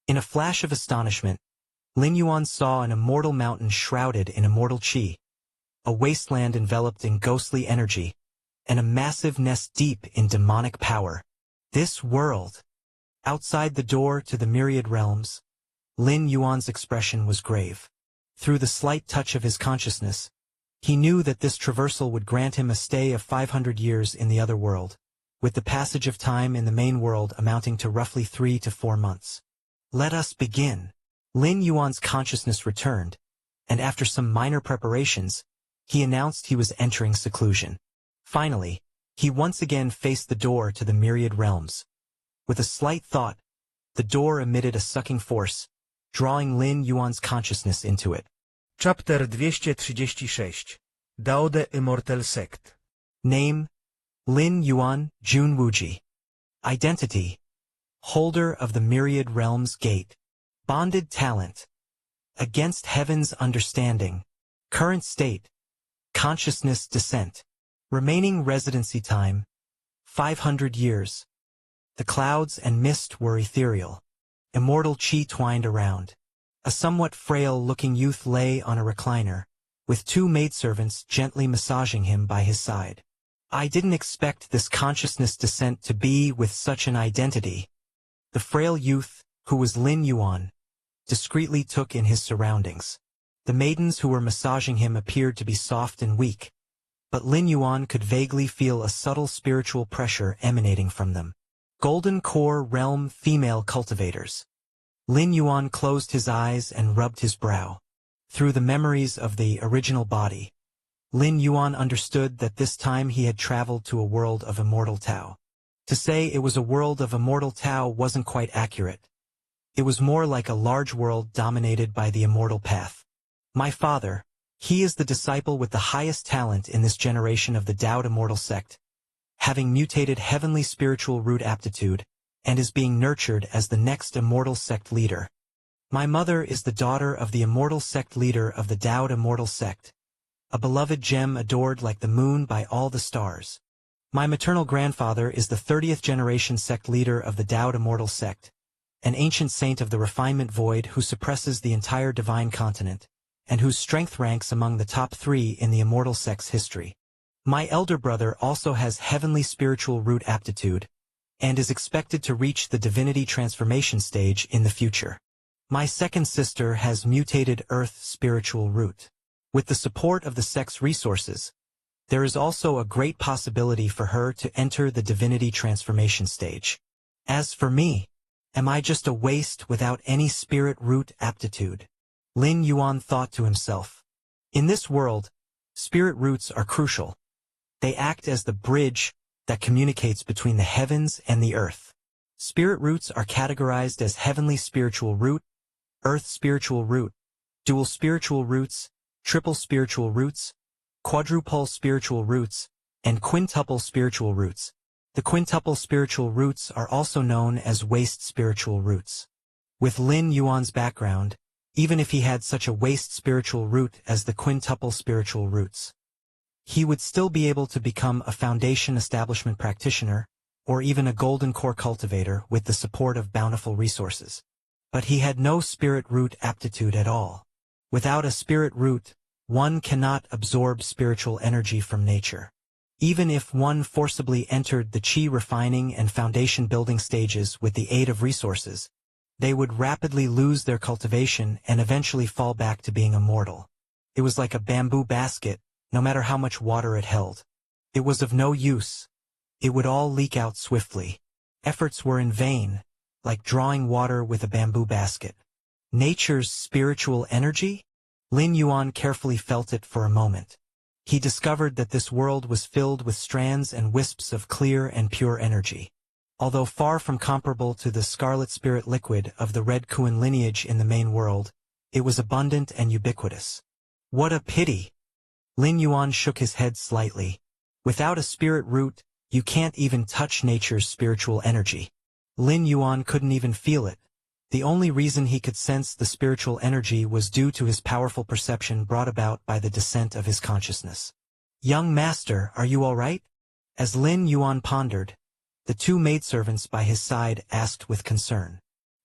In a flash of astonishment, Lin Yuan saw an immortal mountain shrouded in immortal chi, a wasteland enveloped in ghostly energy, and a massive nest deep in demonic power. This world. Outside the door to the myriad realms, Lin Yuan's expression was grave. Through the slight touch of his consciousness, he knew that this traversal would grant him a stay of 500 years in the other world, with the passage of time in the main world amounting to roughly 3 to 4 months. Let us begin. Lin Yuan's consciousness returned, and after some minor preparations, he announced he was entering seclusion. Finally, he once again faced the door to the myriad realms. With a slight thought, the door emitted a sucking force, drawing Lin Yuan's consciousness into it. Chapter 236. Dao de Immortal Sect. Name: Lin Yuan Jun Wuji. Identity: Holder of the Myriad Realms Gate. Bonded talent: Against Heaven's Understanding. Current state: Consciousness descent. Remaining residency time: 500 years. The clouds and mist were ethereal. Immortal chi twined around. A somewhat frail-looking youth lay on a recliner, with 2 maidservants gently massaging him by his side. I didn't expect this consciousness descent to be with such an identity. The frail youth, who was Lin Yuan, discreetly took in his surroundings. The maidens who were massaging him appeared to be soft and weak, but Lin Yuan could vaguely feel a subtle spiritual pressure emanating from them. Golden Core Realm Female Cultivators. Lin Yuan closed his eyes and rubbed his brow. Through the memories of the original body, Lin Yuan understood that this time he had traveled to a world of immortal Tao. To say it was a world of immortal Tao wasn't quite accurate. It was more like a large world dominated by the immortal path. My father, he is the disciple with the highest talent in this generation of the Tao Immortal Sect, having mutated heavenly spiritual root aptitude, and is being nurtured as the next immortal sect leader. My mother is the daughter of the immortal sect leader of the Tao Immortal Sect, a beloved gem adored like the moon by all the stars. My maternal grandfather is the 30th generation sect leader of the Tao Immortal Sect, an ancient saint of the refinement void who suppresses the entire divine continent, and whose strength ranks among the top 3 in the immortal sect's history. My elder brother also has heavenly spiritual root aptitude, and is expected to reach the divinity transformation stage in the future. My second sister has mutated earth spiritual root. With the support of the sect's resources, there is also a great possibility for her to enter the divinity transformation stage. As for me, am I just a waste without any spirit root aptitude? Lin Yuan thought to himself. In this world, spirit roots are crucial. They act as the bridge that communicates between the heavens and the earth. Spirit roots are categorized as heavenly spiritual root, earth spiritual root, dual spiritual roots, triple spiritual roots, quadruple spiritual roots, and quintuple spiritual roots. The quintuple spiritual roots are also known as waste spiritual roots. With Lin Yuan's background, even if he had such a waste spiritual root as the quintuple spiritual roots, he would still be able to become a foundation establishment practitioner, or even a golden core cultivator with the support of bountiful resources. But he had no spirit root aptitude at all. Without a spirit root, one cannot absorb spiritual energy from nature. Even if one forcibly entered the chi refining and foundation building stages with the aid of resources, they would rapidly lose their cultivation and eventually fall back to being immortal. It was like a bamboo basket, no matter how much water it held. It was of no use. It would all leak out swiftly. Efforts were in vain, like drawing water with a bamboo basket. Nature's spiritual energy? Lin Yuan carefully felt it for a moment. He discovered that this world was filled with strands and wisps of clear and pure energy. Although far from comparable to the scarlet spirit liquid of the red Kuan lineage in the main world, it was abundant and ubiquitous. What a pity! Lin Yuan shook his head slightly. Without a spirit root, you can't even touch nature's spiritual energy. Lin Yuan couldn't even feel it. The only reason he could sense the spiritual energy was due to his powerful perception brought about by the descent of his consciousness. Young master, are you all right? As Lin Yuan pondered, the 2 maidservants by his side asked with concern.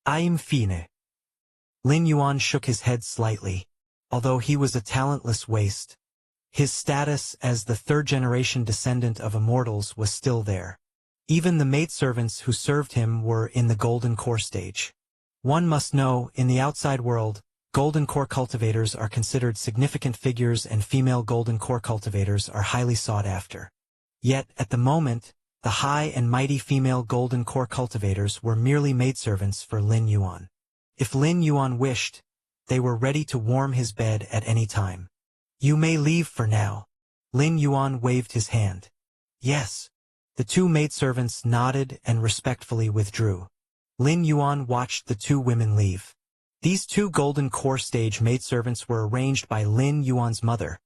I'm fine. Lin Yuan shook his head slightly. Although he was a talentless waste, His status as the third-generation descendant of immortals was still there. Even the maidservants who served him were in the golden core stage. One must know, in the outside world, golden core cultivators are considered significant figures and female golden core cultivators are highly sought after. Yet, at the moment, the high and mighty female golden core cultivators were merely maidservants for Lin Yuan. If Lin Yuan wished, they were ready to warm his bed at any time. "You may leave for now." Lin Yuan waved his hand. "Yes." The two maidservants nodded and respectfully withdrew. Lin Yuan watched the two women leave. These two golden core stage maidservants were arranged by Lin Yuan's mother,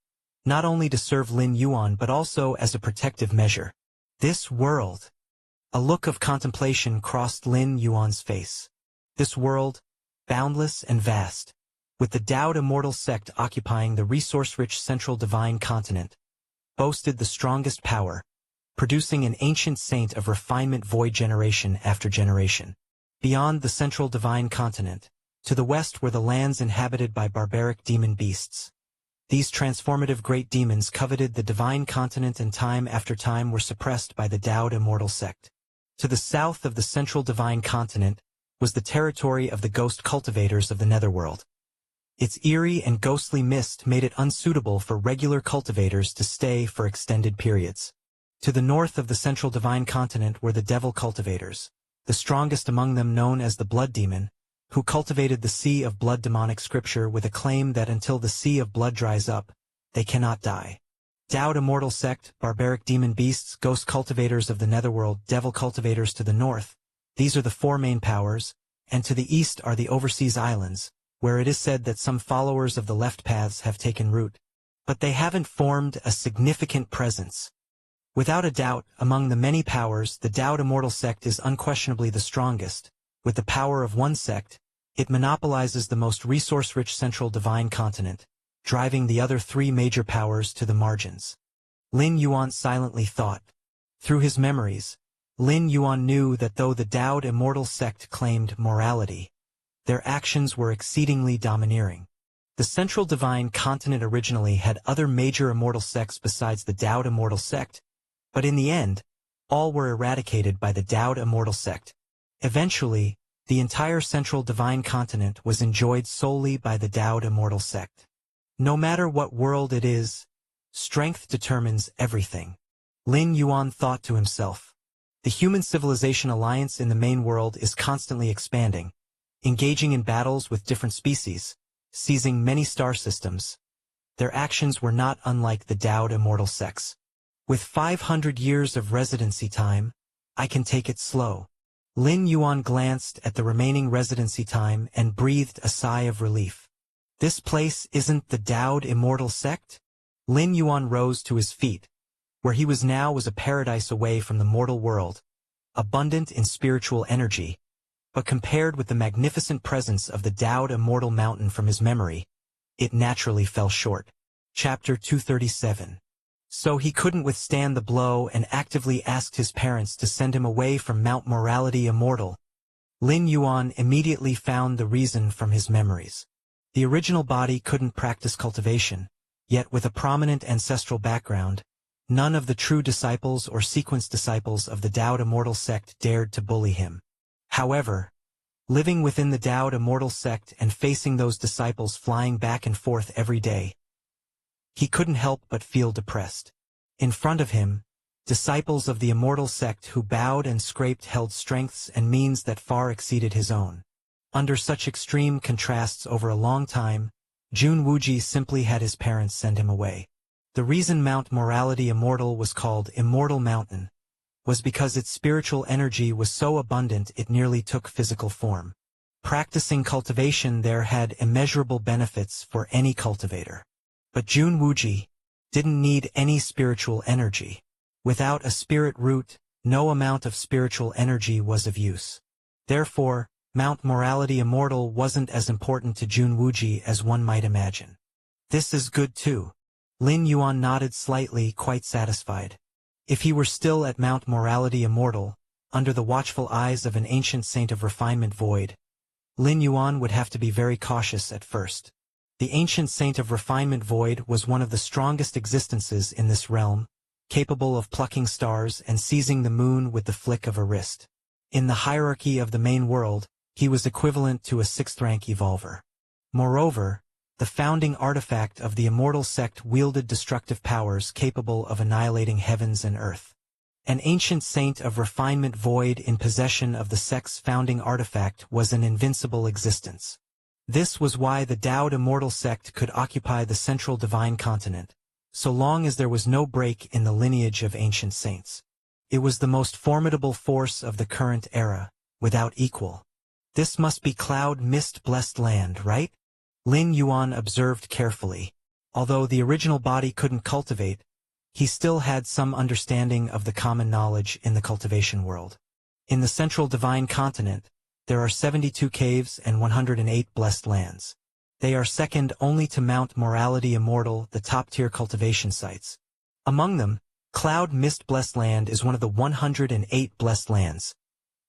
not only to serve Lin Yuan but also as a protective measure. This world. A look of contemplation crossed Lin Yuan's face. This world, boundless and vast, with the Taoed immortal sect occupying the resource-rich central divine continent, boasted the strongest power, producing an ancient saint of refinement void generation after generation. Beyond the central divine continent, to the west were the lands inhabited by barbaric demon beasts. These transformative great demons coveted the divine continent and time after time were suppressed by the Taoed immortal sect. To the south of the central divine continent was the territory of the ghost cultivators of the netherworld. Its eerie and ghostly mist made it unsuitable for regular cultivators to stay for extended periods. To the north of the central divine continent were the devil cultivators, the strongest among them known as the blood demon, who cultivated the sea of blood demonic scripture with a claim that until the sea of blood dries up, they cannot die. Taoed immortal sect, barbaric demon beasts, ghost cultivators of the netherworld, devil cultivators to the north. These are the four main powers, and to the east are the overseas islands, where it is said that some followers of the left paths have taken root. But they haven't formed a significant presence. Without a doubt, among the many powers, the Taoed immortal sect is unquestionably the strongest. With the power of one sect, it monopolizes the most resource-rich central divine continent, driving the other three major powers to the margins. Lin Yuan silently thought. Through his memories, Lin Yuan knew that though the Taoed immortal sect claimed morality, their actions were exceedingly domineering. The central divine continent originally had other major immortal sects besides the Taoed immortal sect, but in the end, all were eradicated by the Taoed immortal sect. Eventually, the entire central divine continent was enjoyed solely by the Taoed immortal sect. No matter what world it is, strength determines everything. Lin Yuan thought to himself. The human civilization alliance in the main world is constantly expanding, engaging in battles with different species, seizing many star systems. Their actions were not unlike the Taoed immortal sects. With 500 years of residency time, I can take it slow. Lin Yuan glanced at the remaining residency time and breathed a sigh of relief. This place isn't the Taoed immortal sect? Lin Yuan rose to his feet. Where he was now was a paradise away from the mortal world, abundant in spiritual energy, but compared with the magnificent presence of the Taoed immortal mountain from his memory, it naturally fell short. Chapter 237. So he couldn't withstand the blow and actively asked his parents to send him away from Mount Morality Immortal. Lin Yuan immediately found the reason from his memories. The original body couldn't practice cultivation, yet with a prominent ancestral background, none of the true disciples or sequence disciples of the Taoed immortal sect dared to bully him. However, living within the Taoed immortal sect and facing those disciples flying back and forth every day, he couldn't help but feel depressed. In front of him, disciples of the immortal sect who bowed and scraped held strengths and means that far exceeded his own. Under such extreme contrasts over a long time, Jun Wuji simply had his parents send him away. The reason Mount Morality Immortal was called Immortal Mountain was because its spiritual energy was so abundant it nearly took physical form. Practicing cultivation there had immeasurable benefits for any cultivator. But Jun Wuji didn't need any spiritual energy. Without a spirit root, no amount of spiritual energy was of use. Therefore, Mount Morality Immortal wasn't as important to Jun Wuji as one might imagine. This is good too. Lin Yuan nodded slightly, quite satisfied. If he were still at Mount Morality Immortal, under the watchful eyes of an ancient saint of refinement void, Lin Yuan would have to be very cautious at first. The ancient saint of refinement void was one of the strongest existences in this realm, capable of plucking stars and seizing the moon with the flick of a wrist. In the hierarchy of the main world, he was equivalent to a sixth-rank evolver. Moreover, the founding artifact of the immortal sect wielded destructive powers capable of annihilating heavens and earth. An ancient saint of refinement void in possession of the sect's founding artifact was an invincible existence. This was why the Taoed immortal sect could occupy the central divine continent, so long as there was no break in the lineage of ancient saints. It was the most formidable force of the current era, without equal. This must be cloud mist-blessed land, right? Lin Yuan observed carefully. Although the original body couldn't cultivate, he still had some understanding of the common knowledge in the cultivation world. In the central divine continent, there are 72 caves and 108 blessed lands. They are second only to Mount Morality Immortal, the top-tier cultivation sites. Among them, Cloud Mist Blessed Land is one of the 108 blessed lands.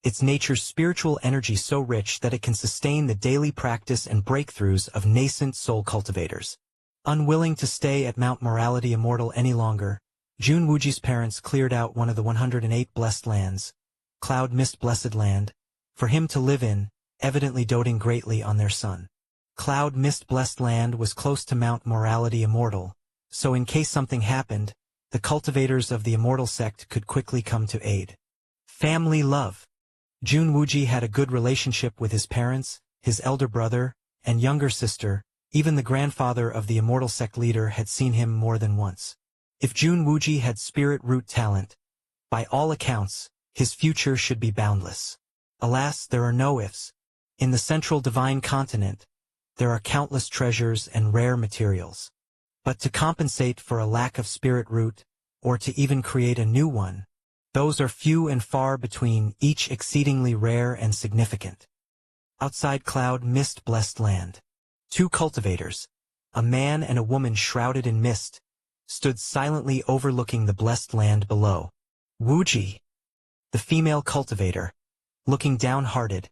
Its nature's spiritual energy so rich that it can sustain the daily practice and breakthroughs of nascent soul cultivators. Unwilling to stay at Mount Morality Immortal any longer, Jun Wuji's parents cleared out one of the 108 blessed lands, Cloud Mist Blessed Land, for him to live in, evidently doting greatly on their son. Cloud Mist Blessed Land was close to Mount Morality Immortal, so in case something happened, the cultivators of the immortal sect could quickly come to aid. Family love. Jun Wuji had a good relationship with his parents, his elder brother, and younger sister. Even the grandfather of the immortal sect leader had seen him more than once. If Jun Wuji had spirit root talent, by all accounts, his future should be boundless. Alas, there are no ifs. In the central divine continent, there are countless treasures and rare materials. But to compensate for a lack of spirit root, or to even create a new one, those are few and far between, each exceedingly rare and significant. Outside Cloud Mist Blessed Land, two cultivators, a man and a woman shrouded in mist, stood silently overlooking the blessed land below. Wuji, the female cultivator, looking downhearted,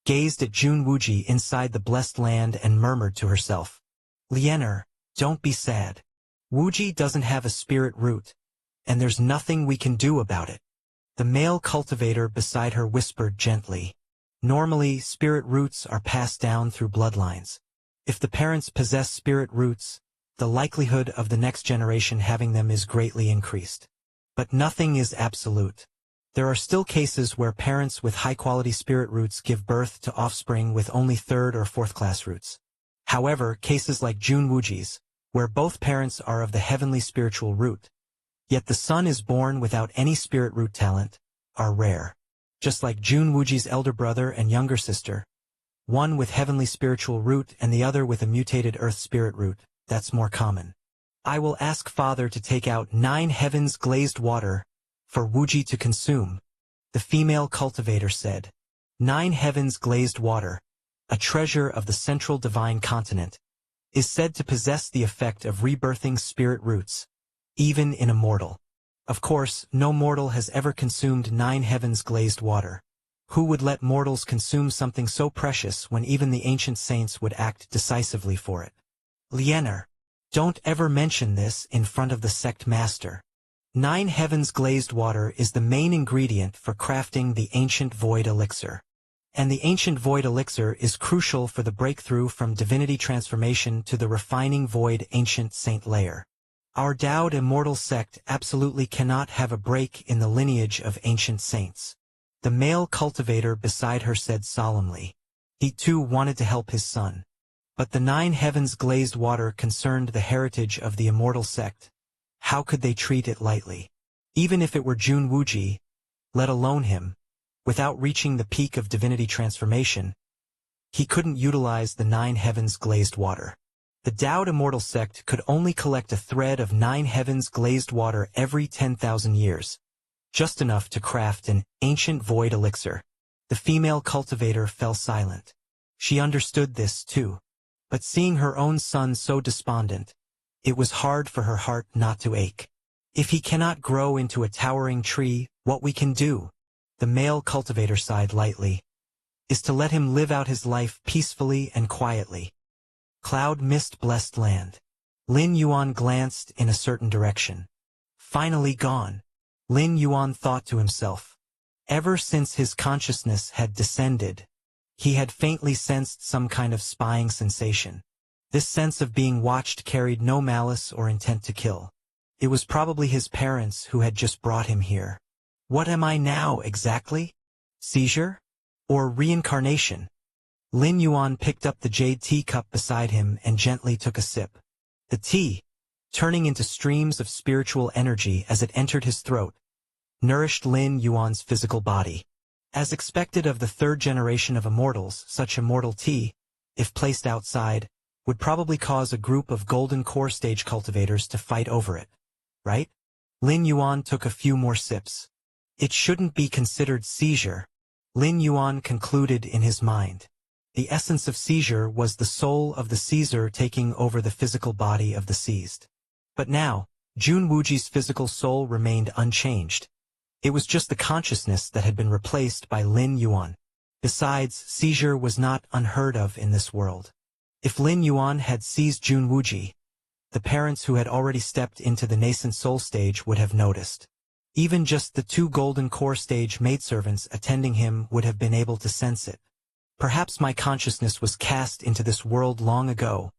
gazed at Jun Wuji inside the blessed land and murmured to herself, "Liener, don't be sad. Wuji doesn't have a spirit root, and there's nothing we can do about it." The male cultivator beside her whispered gently, "Normally, spirit roots are passed down through bloodlines. If the parents possess spirit roots, the likelihood of the next generation having them is greatly increased. But nothing is absolute. There are still cases where parents with high-quality spirit roots give birth to offspring with only third or fourth-class roots. However, cases like Jun Wuji's, where both parents are of the heavenly spiritual root, yet the son is born without any spirit root talent, are rare. Just like Jun Wuji's elder brother and younger sister, one with heavenly spiritual root and the other with a mutated earth spirit root, that's more common. I will ask Father to take out 9 heavens glazed water for Wuji to consume," the female cultivator said. 9 heavens glazed water, a treasure of the central divine continent, is said to possess the effect of rebirthing spirit roots, even in a mortal. Of course, no mortal has ever consumed 9 heavens glazed water. Who would let mortals consume something so precious when even the ancient saints would act decisively for it? Liener, don't ever mention this in front of the sect master. 9 heavens glazed water is the main ingredient for crafting the ancient void elixir. And the ancient void elixir is crucial for the breakthrough from divinity transformation to the refining void ancient saint layer. Our Taoed immortal sect absolutely cannot have a break in the lineage of ancient saints. The male cultivator beside her said solemnly. He too wanted to help his son. But the 9 heavens glazed water concerned the heritage of the immortal sect. How could they treat it lightly? Even if it were Jun Wuji, let alone him, without reaching the peak of divinity transformation, he couldn't utilize the 9 heavens glazed water. The Taoed immortal sect could only collect a thread of 9 heavens glazed water every 10,000 years, just enough to craft an ancient void elixir. The female cultivator fell silent. She understood this too. But seeing her own son so despondent, it was hard for her heart not to ache. If he cannot grow into a towering tree, what we can do, the male cultivator sighed lightly, is to let him live out his life peacefully and quietly. Cloud mist blessed land. Lin Yuan glanced in a certain direction. Finally gone. Lin Yuan thought to himself. Ever since his consciousness had descended, he had faintly sensed some kind of spying sensation. This sense of being watched carried no malice or intent to kill. It was probably his parents who had just brought him here. What am I now, exactly? Seizure? Or reincarnation? Lin Yuan picked up the jade teacup beside him and gently took a sip. The tea, turning into streams of spiritual energy as it entered his throat, nourished Lin Yuan's physical body. As expected of the third generation of immortals, such immortal tea, if placed outside, would probably cause a group of golden core stage cultivators to fight over it. Right? Lin Yuan took a few more sips. It shouldn't be considered seizure, Lin Yuan concluded in his mind. The essence of seizure was the soul of the seizer taking over the physical body of the seized. But now, Jun Wuji's physical soul remained unchanged. It was just the consciousness that had been replaced by Lin Yuan. Besides, seizure was not unheard of in this world. If Lin Yuan had seized Jun Wuji, the parents who had already stepped into the nascent soul stage would have noticed. Even just the 2 golden core stage maidservants attending him would have been able to sense it. Perhaps my consciousness was cast into this world long ago,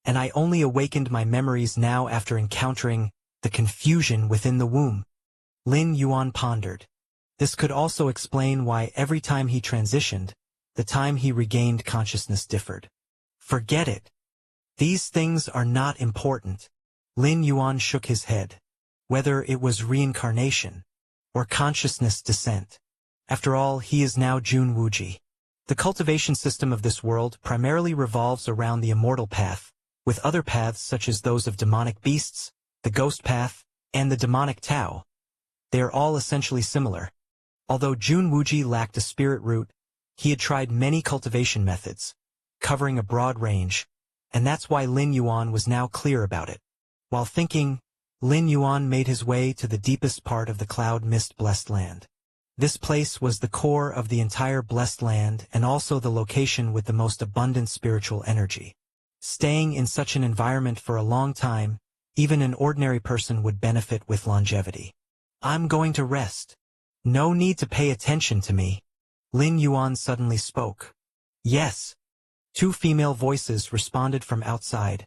and I only awakened my memories now after encountering the confusion within the womb. Lin Yuan pondered. This could also explain why every time he transitioned, the time he regained consciousness differed. Forget it. These things are not important. Lin Yuan shook his head. Whether it was reincarnation or consciousness descent. After all, he is now Jun Wuji. The cultivation system of this world primarily revolves around the immortal path, with other paths such as those of demonic beasts, the ghost path, and the demonic Tao. They are all essentially similar. Although Jun Wuji lacked a spirit root, he had tried many cultivation methods, covering a broad range, and that's why Lin Yuan was now clear about it. While thinking, Lin Yuan made his way to the deepest part of the cloud mist blessed land. This place was the core of the entire blessed land and also the location with the most abundant spiritual energy. Staying in such an environment for a long time, even an ordinary person would benefit with longevity. I'm going to rest. No need to pay attention to me. Lin Yuan suddenly spoke. Yes. 2 female voices responded from outside,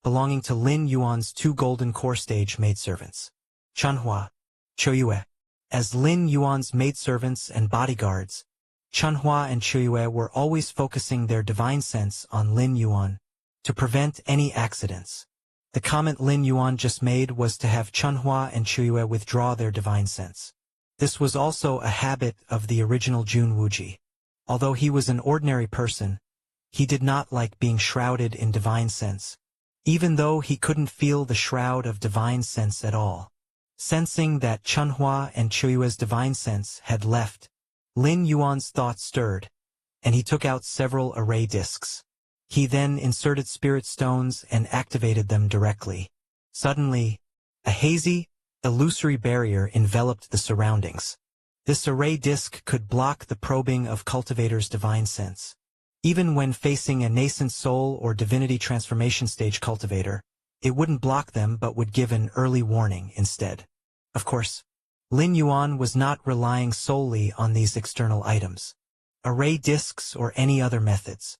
belonging to Lin Yuan's 2 golden core stage maidservants. Chunhua, Choyue. As Lin Yuan's maidservants and bodyguards, Chunhua and Choyue were always focusing their divine sense on Lin Yuan to prevent any accidents. The comment Lin Yuan just made was to have Chunhua and Choyue withdraw their divine sense. This was also a habit of the original Jun Wuji. Although he was an ordinary person, he did not like being shrouded in divine sense, even though he couldn't feel the shroud of divine sense at all. Sensing that Chunhua and Choyue's divine sense had left, Lin Yuan's thoughts stirred, and he took out several array discs. He then inserted spirit stones and activated them directly. Suddenly, a hazy, illusory barrier enveloped the surroundings. This array disc could block the probing of cultivators' divine sense. Even when facing a nascent soul or divinity transformation stage cultivator, it wouldn't block them but would give an early warning instead. Of course, Lin Yuan was not relying solely on these external items. Array discs or any other methods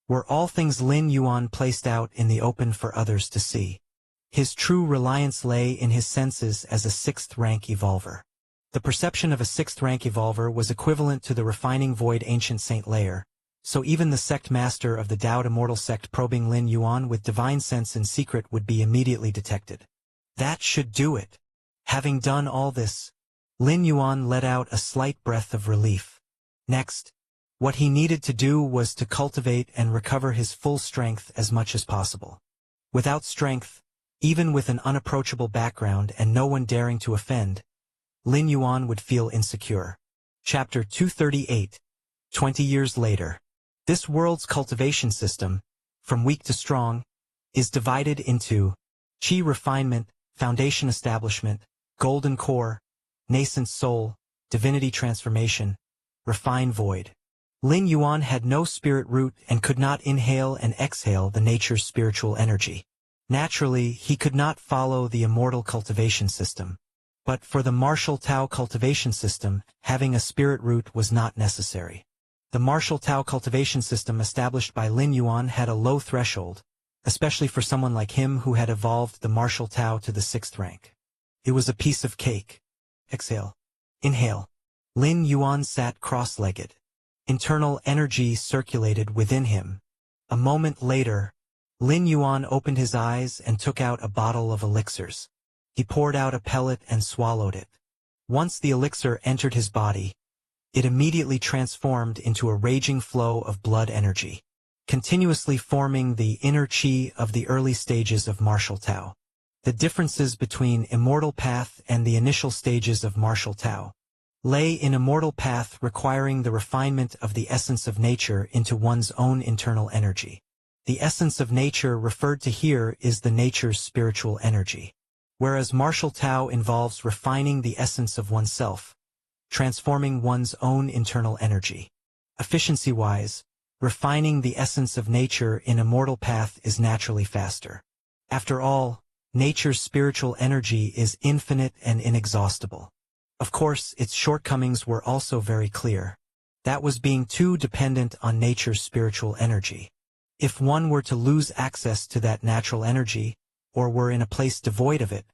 were all things Lin Yuan placed out in the open for others to see. His true reliance lay in his senses as a 6th-rank evolver. The perception of a 6th-rank evolver was equivalent to the refining void ancient saint layer, so even the sect master of the Daoed Immortal sect probing Lin Yuan with divine sense in secret would be immediately detected. That should do it. Having done all this, Lin Yuan let out a slight breath of relief. Next, what he needed to do was to cultivate and recover his full strength as much as possible. Without strength, even with an unapproachable background and no one daring to offend, Lin Yuan would feel insecure. Chapter 238. 20 years later. This world's cultivation system, from weak to strong, is divided into Qi refinement, foundation establishment, golden core, nascent soul, divinity transformation, refine void. Lin Yuan had no spirit root and could not inhale and exhale the nature's spiritual energy. Naturally, he could not follow the immortal cultivation system. But for the martial Tao cultivation system, having a spirit root was not necessary. The martial Tao cultivation system established by Lin Yuan had a low threshold, especially for someone like him who had evolved the martial Tao to the 6th rank. It was a piece of cake. Exhale. Inhale. Lin Yuan sat cross-legged. Internal energy circulated within him. A moment later, Lin Yuan opened his eyes and took out a bottle of elixirs. He poured out a pellet and swallowed it. Once the elixir entered his body, it immediately transformed into a raging flow of blood energy, continuously forming the inner chi of the early stages of martial Tao. The differences between immortal path and the initial stages of martial Tao lay in immortal path requiring the refinement of the essence of nature into one's own internal energy. The essence of nature referred to here is the nature's spiritual energy, whereas martial Tao involves refining the essence of oneself, transforming one's own internal energy. Efficiency-wise, refining the essence of nature in immortal path is naturally faster. After all, nature's spiritual energy is infinite and inexhaustible. Of course, its shortcomings were also very clear. That was being too dependent on nature's spiritual energy. If one were to lose access to that natural energy, or were in a place devoid of it,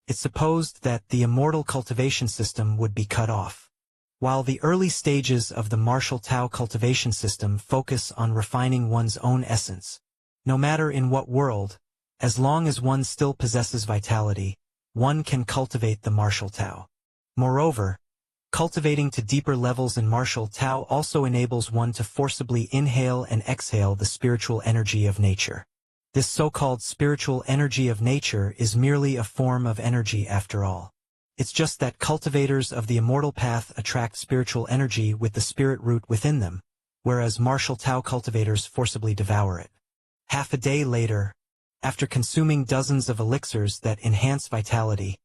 it's supposed that the immortal cultivation system would be cut off. While the early stages of the martial Tao cultivation system focus on refining one's own essence, no matter in what world, as long as one still possesses vitality, one can cultivate the martial Tao. Moreover, cultivating to deeper levels in martial Tao also enables one to forcibly inhale and exhale the spiritual energy of nature. This so-called spiritual energy of nature is merely a form of energy after all. It's just that cultivators of the immortal path attract spiritual energy with the spirit root within them, whereas martial Tao cultivators forcibly devour it. Half a day later, after consuming dozens of elixirs that enhance vitality,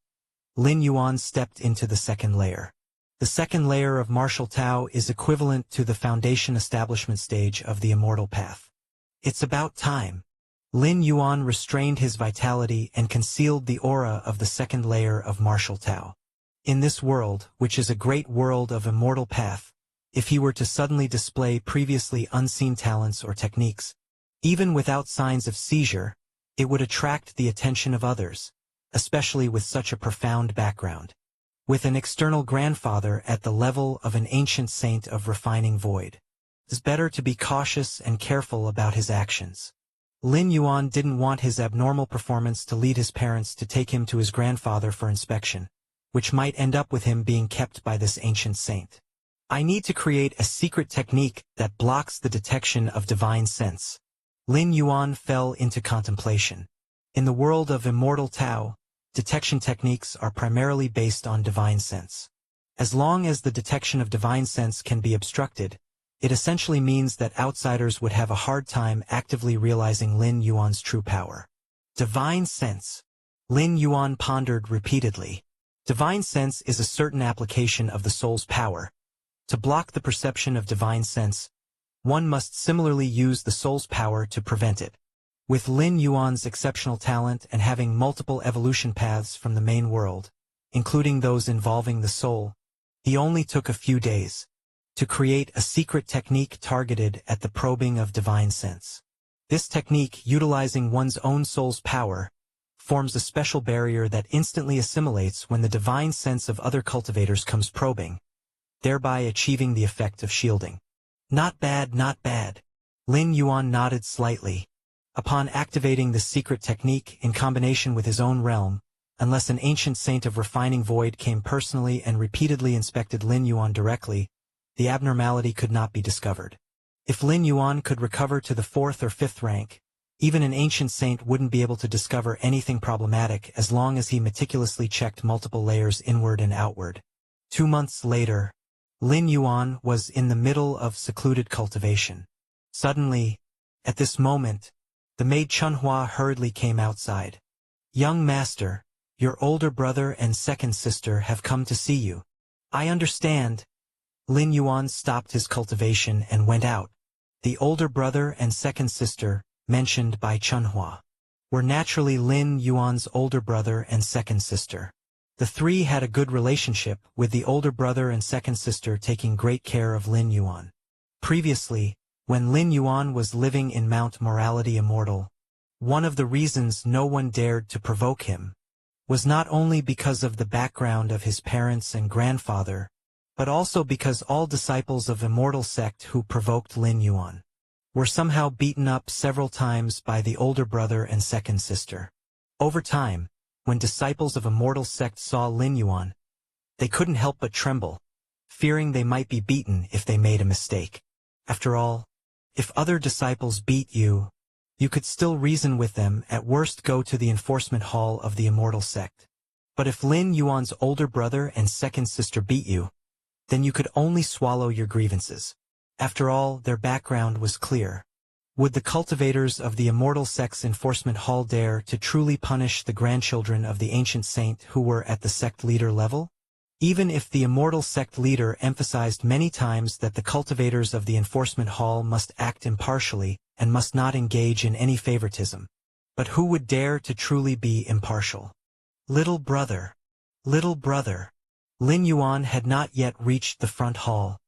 Lin Yuan stepped into the 2nd layer. The 2nd layer of martial Tao is equivalent to the foundation establishment stage of the immortal path. It's about time. Lin Yuan restrained his vitality and concealed the aura of the 2nd layer of martial Tao. In this world, which is a great world of immortal path, if he were to suddenly display previously unseen talents or techniques, even without signs of seizure, it would attract the attention of others, especially with such a profound background. With an external grandfather at the level of an ancient saint of refining void, it's better to be cautious and careful about his actions. Lin Yuan didn't want his abnormal performance to lead his parents to take him to his grandfather for inspection, which might end up with him being kept by this ancient saint. I need to create a secret technique that blocks the detection of divine sense. Lin Yuan fell into contemplation. In the world of immortal Tao, detection techniques are primarily based on divine sense. As long as the detection of divine sense can be obstructed, it essentially means that outsiders would have a hard time actively realizing Lin Yuan's true power. Divine sense. Lin Yuan pondered repeatedly. Divine sense is a certain application of the soul's power. To block the perception of divine sense, one must similarly use the soul's power to prevent it. With Lin Yuan's exceptional talent and having multiple evolution paths from the main world, including those involving the soul, he only took a few days to create a secret technique targeted at the probing of divine sense. This technique, utilizing one's own soul's power, forms a special barrier that instantly assimilates when the divine sense of other cultivators comes probing, thereby achieving the effect of shielding. Not bad, not bad. Lin Yuan nodded slightly. Upon activating the secret technique in combination with his own realm, unless an ancient saint of refining void came personally and repeatedly inspected Lin Yuan directly, the abnormality could not be discovered. If Lin Yuan could recover to the 4th or 5th rank, even an ancient saint wouldn't be able to discover anything problematic as long as he meticulously checked multiple layers inward and outward. 2 months later, Lin Yuan was in the middle of secluded cultivation. Suddenly, at this moment, the maid Chunhua hurriedly came outside. "Young master, your older brother and second sister have come to see you." "I understand." Lin Yuan stopped his cultivation and went out. The older brother and second sister, mentioned by Chunhua, were naturally Lin Yuan's older brother and second sister. The three had a good relationship, with the older brother and second sister taking great care of Lin Yuan. Previously, when Lin Yuan was living in Mount Morality Immortal, one of the reasons no one dared to provoke him was not only because of the background of his parents and grandfather, but also because all disciples of Immortal Sect who provoked Lin Yuan were somehow beaten up several times by the older brother and second sister. Over time, when disciples of Immortal Sect saw Lin Yuan, they couldn't help but tremble, fearing they might be beaten if they made a mistake. After all, if other disciples beat you, you could still reason with them, at worst go to the enforcement hall of the Immortal Sect. But if Lin Yuan's older brother and second sister beat you, then you could only swallow your grievances. After all, their background was clear. Would the cultivators of the Immortal Sect's enforcement hall dare to truly punish the grandchildren of the ancient saint who were at the sect leader level? Even if the Immortal Sect leader emphasized many times that the cultivators of the enforcement hall must act impartially and must not engage in any favoritism. But who would dare to truly be impartial? Little brother. Little brother. Lin Yuan had not yet reached the front hall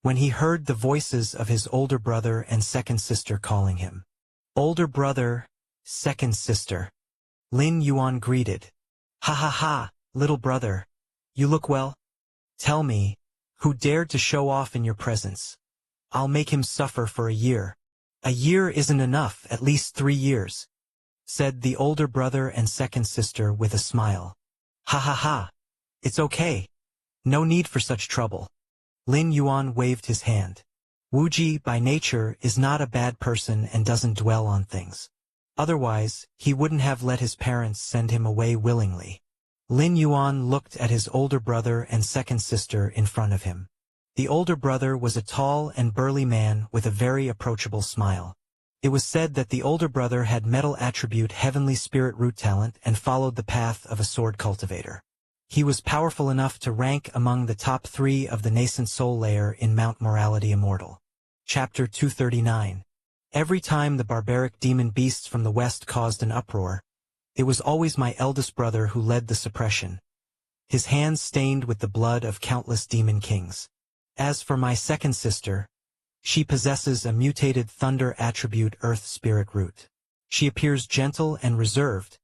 when he heard the voices of his older brother and second sister calling him. Older brother, second sister. Lin Yuan greeted. Ha ha ha, little brother. You look well? Tell me, who dared to show off in your presence? I'll make him suffer for a year. A year isn't enough, at least 3 years, said the older brother and second sister with a smile. Ha ha ha. It's okay. No need for such trouble. Lin Yuan waved his hand. Wuji, by nature, is not a bad person and doesn't dwell on things. Otherwise, he wouldn't have let his parents send him away willingly. Lin Yuan looked at his older brother and second sister in front of him. The older brother was a tall and burly man with a very approachable smile. It was said that the older brother had metal attribute heavenly spirit root talent and followed the path of a sword cultivator. He was powerful enough to rank among the top 3 of the nascent soul layer in Mount Morality Immortal. Chapter 239. Every time the barbaric demon beasts from the west caused an uproar, it was always my eldest brother who led the suppression, his hands stained with the blood of countless demon kings. As for my second sister, she possesses a mutated thunder attribute earth spirit root. She appears gentle and reserved,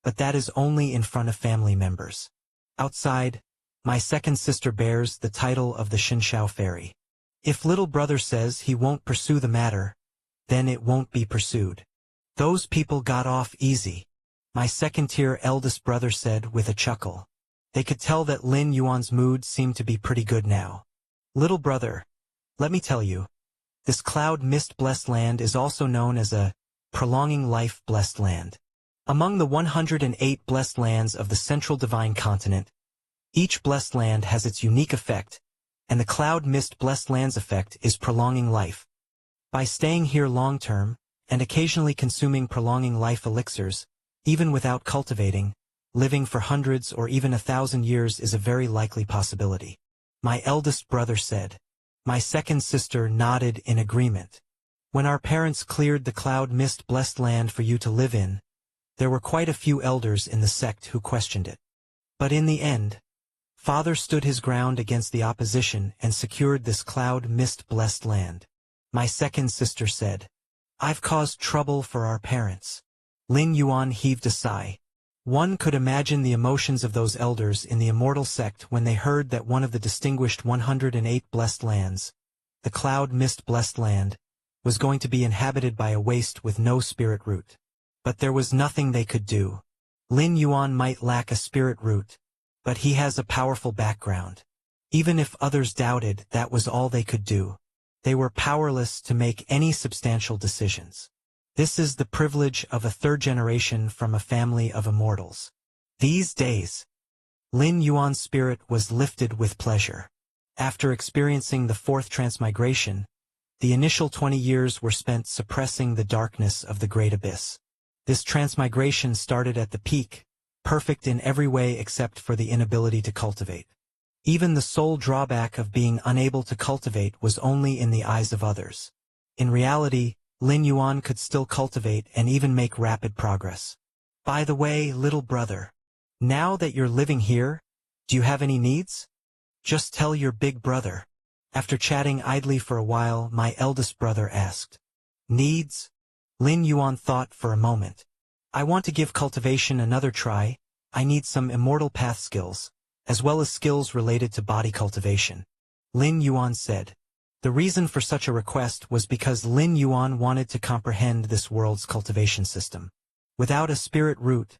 but that is only in front of family members. Outside, my second sister bears the title of the Shinshao Fairy. If little brother says he won't pursue the matter, then it won't be pursued. Those people got off easy, my second-tier eldest brother said with a chuckle. They could tell that Lin Yuan's mood seemed to be pretty good now. Little brother, let me tell you, this cloud mist blessed land is also known as a prolonging life blessed land. Among the 108 blessed lands of the central divine continent, each blessed land has its unique effect, and the cloud mist blessed lands effect is prolonging life. By staying here long-term, and occasionally consuming prolonging life elixirs, even without cultivating, living for hundreds or even 1,000 years is a very likely possibility. My eldest brother said. My second sister nodded in agreement. When our parents cleared the cloud mist blessed land for you to live in, there were quite a few elders in the sect who questioned it. But in the end, Father stood his ground against the opposition and secured this cloud mist blessed land. My second sister said, I've caused trouble for our parents. Lin Yuan heaved a sigh. One could imagine the emotions of those elders in the Immortal Sect when they heard that one of the distinguished 108 blessed lands, the cloud mist blessed land, was going to be inhabited by a waste with no spirit root. But there was nothing they could do. Lin Yuan might lack a spirit root, but he has a powerful background. Even if others doubted, that was all they could do. They were powerless to make any substantial decisions. This is the privilege of a third generation from a family of immortals. These days, Lin Yuan's spirit was lifted with pleasure. After experiencing the 4th transmigration, the initial 20 years were spent suppressing the darkness of the Great Abyss. This transmigration started at the peak, perfect in every way except for the inability to cultivate. Even the sole drawback of being unable to cultivate was only in the eyes of others. In reality, Lin Yuan could still cultivate and even make rapid progress. By the way, little brother, now that you're living here, do you have any needs? Just tell your big brother. After chatting idly for a while, my eldest brother asked. Needs? Lin Yuan thought for a moment. I want to give cultivation another try. I need some immortal path skills, as well as skills related to body cultivation. Lin Yuan said. The reason for such a request was because Lin Yuan wanted to comprehend this world's cultivation system. Without a spirit root,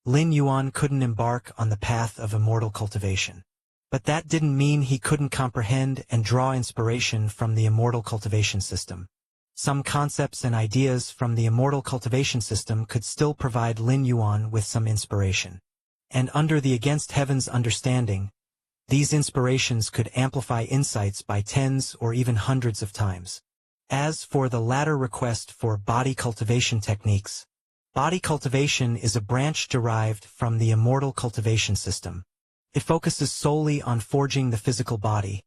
Lin Yuan couldn't embark on the path of immortal cultivation. But that didn't mean he couldn't comprehend and draw inspiration from the immortal cultivation system. Some concepts and ideas from the immortal cultivation system could still provide Lin Yuan with some inspiration. And under the Against Heaven's understanding, these inspirations could amplify insights by tens or even hundreds of times. As for the latter request for body cultivation techniques, body cultivation is a branch derived from the immortal cultivation system. It focuses solely on forging the physical body,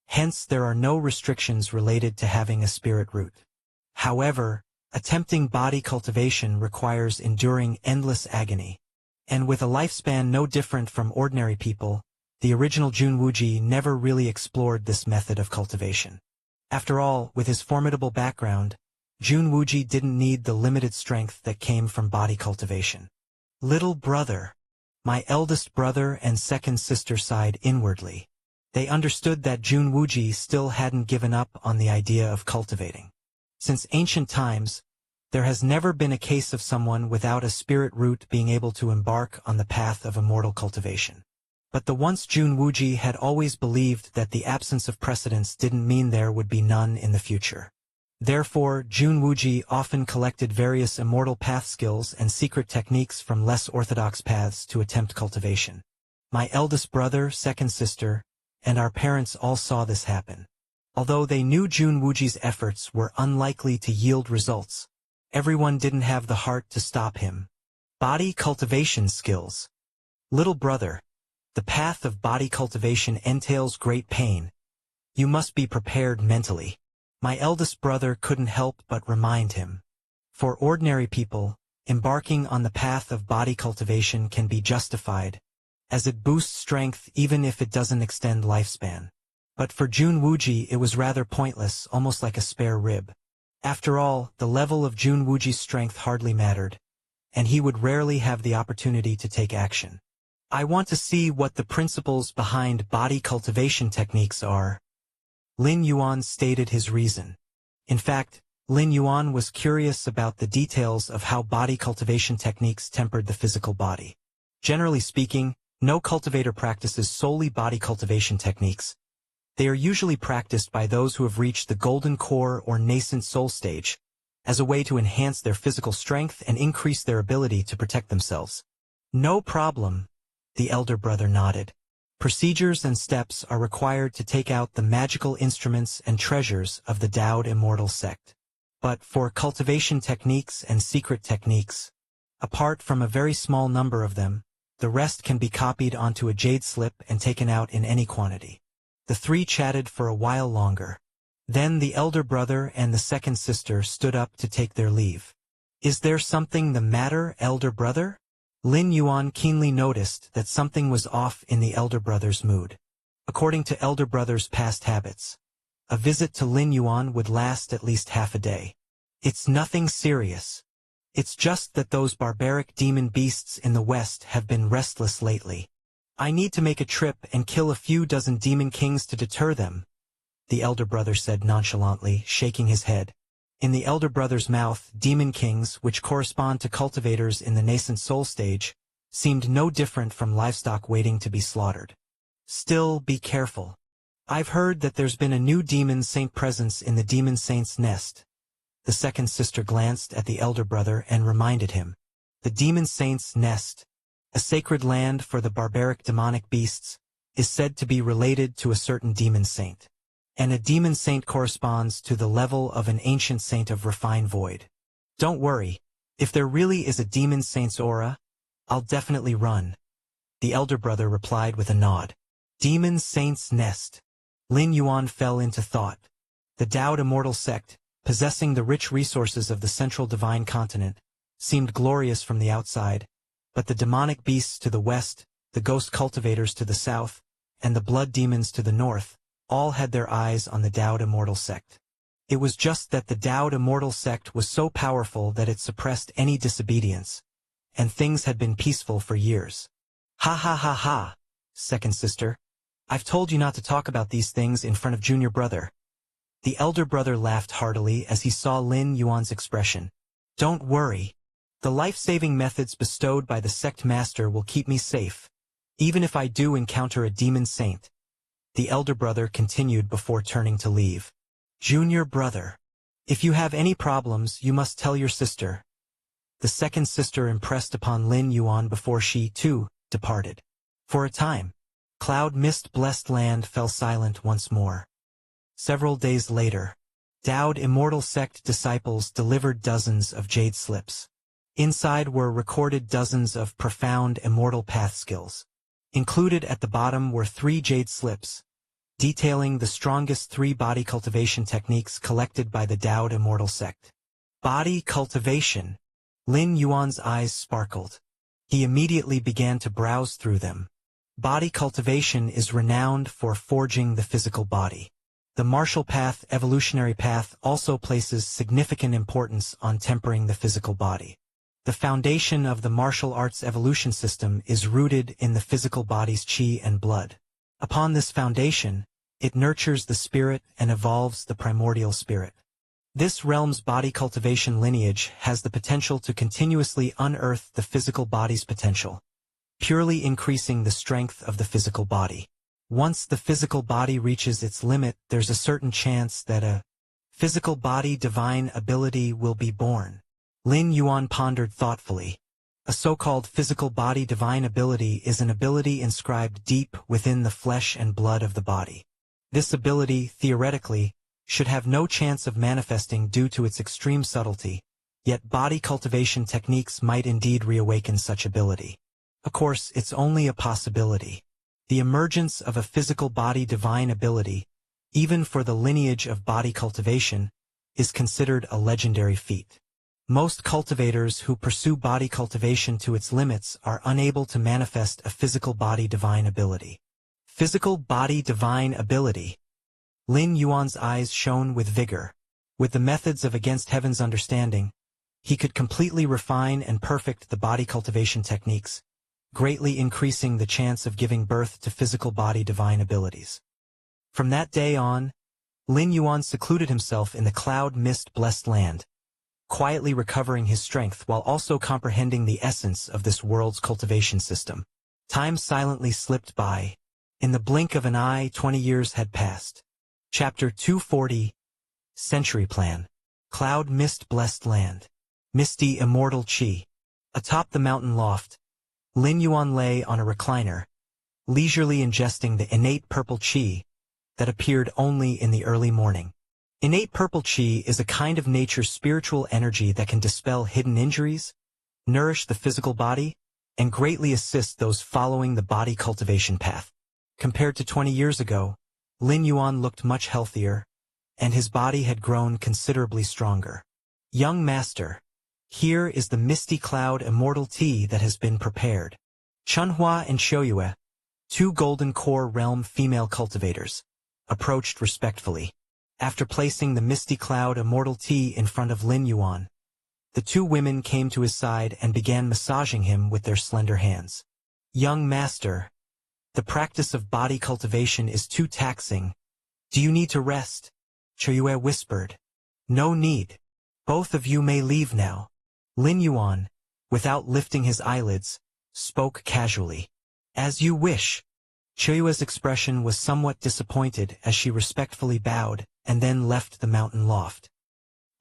hence there are no restrictions related to having a spirit root. However, attempting body cultivation requires enduring endless agony. And with a lifespan no different from ordinary people, the original Jun Wuji never really explored this method of cultivation. After all, with his formidable background, Jun Wuji didn't need the limited strength that came from body cultivation. Little brother. My eldest brother and second sister sighed inwardly. They understood that Jun Wuji still hadn't given up on the idea of cultivating. Since ancient times, there has never been a case of someone without a spirit root being able to embark on the path of immortal cultivation. But the once Jun Wuji had always believed that the absence of precedents didn't mean there would be none in the future. Therefore, Jun Wuji often collected various immortal path skills and secret techniques from less orthodox paths to attempt cultivation. My eldest brother, second sister, and our parents all saw this happen. Although they knew Jun Wuji's efforts were unlikely to yield results, everyone didn't have the heart to stop him. Body cultivation skills. Little brother, the path of body cultivation entails great pain. You must be prepared mentally. My eldest brother couldn't help but remind him. For ordinary people, embarking on the path of body cultivation can be justified, as it boosts strength even if it doesn't extend lifespan. But for Jun Wuji it was rather pointless, almost like a spare rib. After all, the level of Jun Wuji's strength hardly mattered, and he would rarely have the opportunity to take action. I want to see what the principles behind body cultivation techniques are. Lin Yuan stated his reason. In fact, Lin Yuan was curious about the details of how body cultivation techniques tempered the physical body. Generally speaking, no cultivator practices solely body cultivation techniques. They are usually practiced by those who have reached the golden core or nascent soul stage, as a way to enhance their physical strength and increase their ability to protect themselves. No problem. The elder brother nodded. Procedures and steps are required to take out the magical instruments and treasures of the Daoed Immortal Sect. But for cultivation techniques and secret techniques, apart from a very small number of them, the rest can be copied onto a jade slip and taken out in any quantity. The three chatted for a while longer. Then the elder brother and the second sister stood up to take their leave. Is there something the matter, elder brother? Lin Yuan keenly noticed that something was off in the elder brother's mood. According to elder brother's past habits, a visit to Lin Yuan would last at least half a day. It's nothing serious. It's just that those barbaric demon beasts in the West have been restless lately. I need to make a trip and kill a few dozen demon kings to deter them, the elder brother said nonchalantly, shaking his head. In the elder brother's mouth, demon kings, which correspond to cultivators in the nascent soul stage, seemed no different from livestock waiting to be slaughtered. Still, be careful. I've heard that there's been a new demon saint presence in the demon saint's nest. The second sister glanced at the elder brother and reminded him. The demon saint's nest, a sacred land for the barbaric demonic beasts, is said to be related to a certain demon saint. And a demon saint corresponds to the level of an ancient saint of refined void. Don't worry, if there really is a demon saint's aura, I'll definitely run. The elder brother replied with a nod. Demon Saint's Nest. Lin Yuan fell into thought. The Taoed immortal sect, possessing the rich resources of the central divine continent, seemed glorious from the outside, but the demonic beasts to the west, the ghost cultivators to the south, and the blood demons to the north, all had their eyes on the Taoed immortal sect. It was just that the Taoed immortal sect was so powerful that it suppressed any disobedience, and things had been peaceful for years. Ha ha ha ha, second sister. I've told you not to talk about these things in front of junior brother. The elder brother laughed heartily as he saw Lin Yuan's expression. Don't worry. The life-saving methods bestowed by the sect master will keep me safe, even if I do encounter a demon saint. The elder brother continued before turning to leave. Junior brother, if you have any problems, you must tell your sister. The second sister impressed upon Lin Yuan before she, too, departed. For a time, cloud mist-blessed land fell silent once more. Several days later, Taoed immortal sect disciples delivered dozens of jade slips. Inside were recorded dozens of profound immortal path skills. Included at the bottom were 3 jade slips, detailing the strongest 3 body cultivation techniques collected by the Taoed immortal sect. Body cultivation. Lin Yuan's eyes sparkled. He immediately began to browse through them. Body cultivation is renowned for forging the physical body. The martial path, evolutionary path, also places significant importance on tempering the physical body. The foundation of the martial arts evolution system is rooted in the physical body's qi and blood. Upon this foundation, it nurtures the spirit and evolves the primordial spirit. This realm's body cultivation lineage has the potential to continuously unearth the physical body's potential, purely increasing the strength of the physical body. Once the physical body reaches its limit, there's a certain chance that a physical body divine ability will be born. Lin Yuan pondered thoughtfully. A so-called physical body divine ability is an ability inscribed deep within the flesh and blood of the body. This ability, theoretically, should have no chance of manifesting due to its extreme subtlety, yet body cultivation techniques might indeed reawaken such ability. Of course, it's only a possibility. The emergence of a physical body divine ability, even for the lineage of body cultivation, is considered a legendary feat. Most cultivators who pursue body cultivation to its limits are unable to manifest a physical body divine ability. Physical body divine ability. Lin Yuan's eyes shone with vigor. With the methods of Against Heaven's understanding, he could completely refine and perfect the body cultivation techniques, greatly increasing the chance of giving birth to physical body divine abilities. From that day on, Lin Yuan secluded himself in the cloud mist-blessed land, quietly recovering his strength while also comprehending the essence of this world's cultivation system. Time silently slipped by. In the blink of an eye, 20 years had passed. Chapter 240, Century Plan. Cloud mist-blessed land. Misty immortal qi. Atop the mountain loft, Lin Yuan lay on a recliner, leisurely ingesting the innate purple qi that appeared only in the early morning. Innate purple qi is a kind of nature's spiritual energy that can dispel hidden injuries, nourish the physical body, and greatly assist those following the body cultivation path. Compared to 20 years ago, Lin Yuan looked much healthier, and his body had grown considerably stronger. Young master, here is the misty cloud immortal tea that has been prepared. Chunhua and Shoyue, 2 golden core realm female cultivators, approached respectfully. After placing the misty cloud immortal tea in front of Lin Yuan, the 2 women came to his side and began massaging him with their slender hands. Young master, the practice of body cultivation is too taxing. Do you need to rest? Shoyue whispered. No need. Both of you may leave now. Lin Yuan, without lifting his eyelids, spoke casually. As you wish. Shoyue's expression was somewhat disappointed as she respectfully bowed and then left the mountain loft.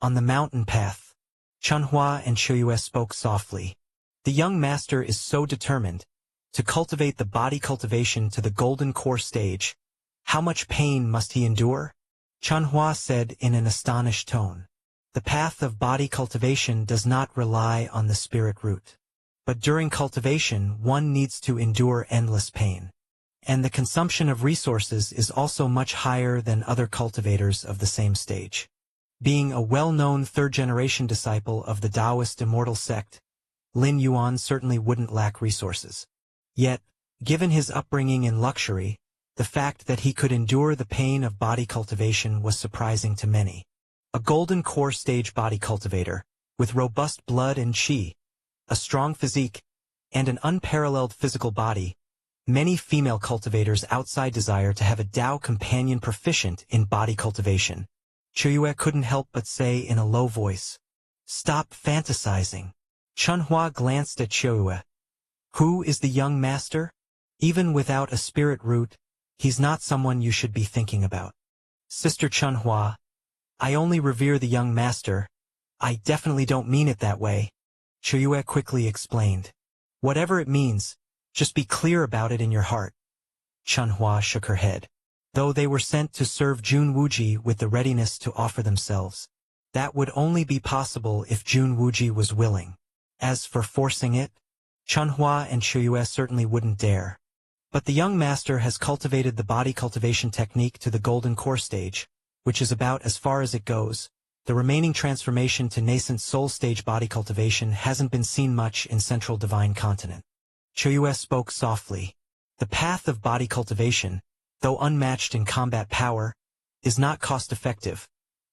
On the mountain path, Chunhua and Shoyue spoke softly. The young master is so determined to cultivate the body cultivation to the golden core stage. How much pain must he endure? Chunhua said in an astonished tone. The path of body cultivation does not rely on the spirit root. But during cultivation, one needs to endure endless pain. and the consumption of resources is also much higher than other cultivators of the same stage. Being a well-known third-generation disciple of the Taoist immortal sect, Lin Yuan certainly wouldn't lack resources. Yet, given his upbringing in luxury, the fact that he could endure the pain of body cultivation was surprising to many. A golden core stage body cultivator, with robust blood and qi, a strong physique, and an unparalleled physical body, many female cultivators outside desire to have a Tao companion proficient in body cultivation. Chuyue couldn't help but say in a low voice, "Stop fantasizing." Chunhua glanced at Chuyue. Who is the young master? Even without a spirit root, he's not someone you should be thinking about. Sister Chunhua, I only revere the young master. I definitely don't mean it that way. Chuyue quickly explained. Whatever it means, just be clear about it in your heart. Chunhua shook her head. Though they were sent to serve Jun Wuji with the readiness to offer themselves, that would only be possible if Jun Wuji was willing. As for forcing it, Chunhua and Chuyue certainly wouldn't dare. But the young master has cultivated the body cultivation technique to the golden core stage, which is about as far as it goes. The remaining transformation to nascent soul stage body cultivation hasn't been seen much in Central Divine Continent. Chuyue spoke softly. The path of body cultivation, though unmatched in combat power, is not cost-effective,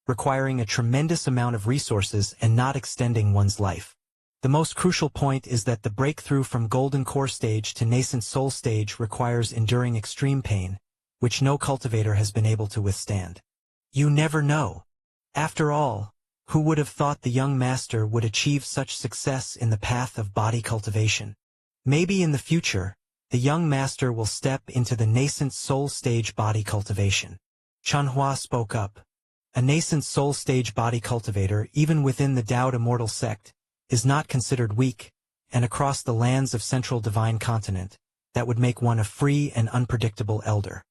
requiring a tremendous amount of resources and not extending one's life. The most crucial point is that the breakthrough from golden core stage to nascent soul stage requires enduring extreme pain, which no cultivator has been able to withstand. You never know. After all, who would have thought the young master would achieve such success in the path of body cultivation? Maybe in the future, the young master will step into the nascent soul stage body cultivation. Chunhua spoke up. A nascent soul stage body cultivator, even within the Tao Immortal sect, is not considered weak, and across the lands of Central Divine Continent, that would make one a free and unpredictable elder.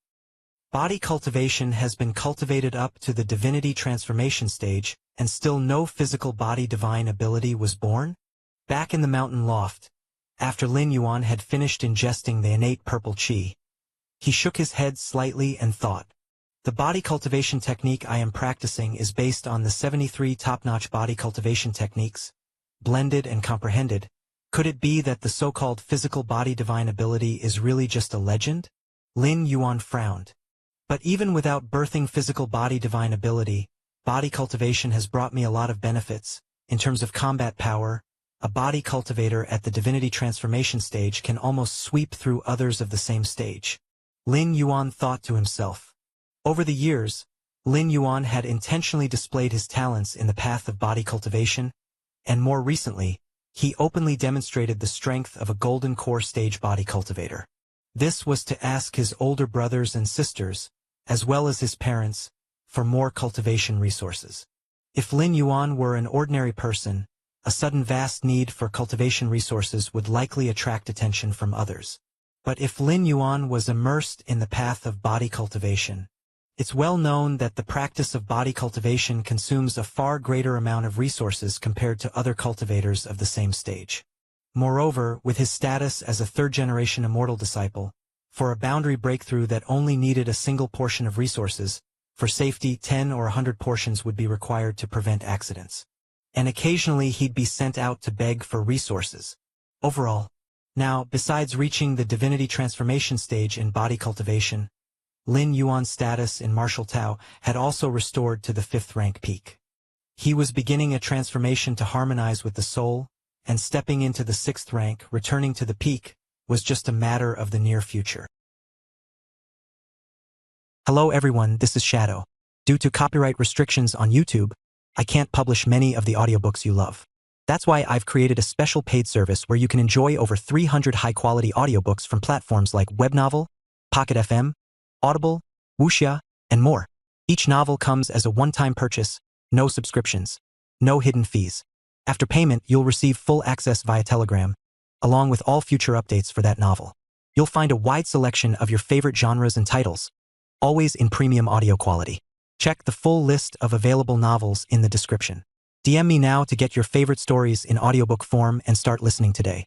Body cultivation has been cultivated up to the divinity transformation stage, and still no physical body divine ability was born? Back in the mountain loft, after Lin Yuan had finished ingesting the innate purple qi, he shook his head slightly and thought. The body cultivation technique I am practicing is based on the 73 top-notch body cultivation techniques, blended and comprehended. Could it be that the so-called physical body divine ability is really just a legend? Lin Yuan frowned. But even without birthing physical body divine ability, body cultivation has brought me a lot of benefits. In terms of combat power, a body cultivator at the divinity transformation stage can almost sweep through others of the same stage. Lin Yuan thought to himself. Over the years, Lin Yuan had intentionally displayed his talents in the path of body cultivation, and more recently, he openly demonstrated the strength of a golden core stage body cultivator. This was to ask his older brothers and sisters, as well as his parents, for more cultivation resources. If Lin Yuan were an ordinary person, a sudden vast need for cultivation resources would likely attract attention from others. But if Lin Yuan was immersed in the path of body cultivation, it's well known that the practice of body cultivation consumes a far greater amount of resources compared to other cultivators of the same stage. Moreover, with his status as a third-generation immortal disciple, for a boundary breakthrough that only needed a single portion of resources, for safety 10 or 100 portions would be required to prevent accidents. And occasionally he'd be sent out to beg for resources. Overall, now, besides reaching the divinity transformation stage in body cultivation, Lin Yuan's status in martial Tao had also restored to the 5th rank peak. He was beginning a transformation to harmonize with the soul, and stepping into the 6th rank, returning to the peak, was just a matter of the near future. Hello everyone, this is Shadow. Due to copyright restrictions on YouTube, I can't publish many of the audiobooks you love. That's why I've created a special paid service where you can enjoy over 300 high-quality audiobooks from platforms like Webnovel, Pocket FM, Audible, Wuxia, and more. Each novel comes as a one-time purchase, no subscriptions, no hidden fees. After payment, you'll receive full access via Telegram, along with all future updates for that novel. You'll find a wide selection of your favorite genres and titles, always in premium audio quality. Check the full list of available novels in the description. DM me now to get your favorite stories in audiobook form and start listening today.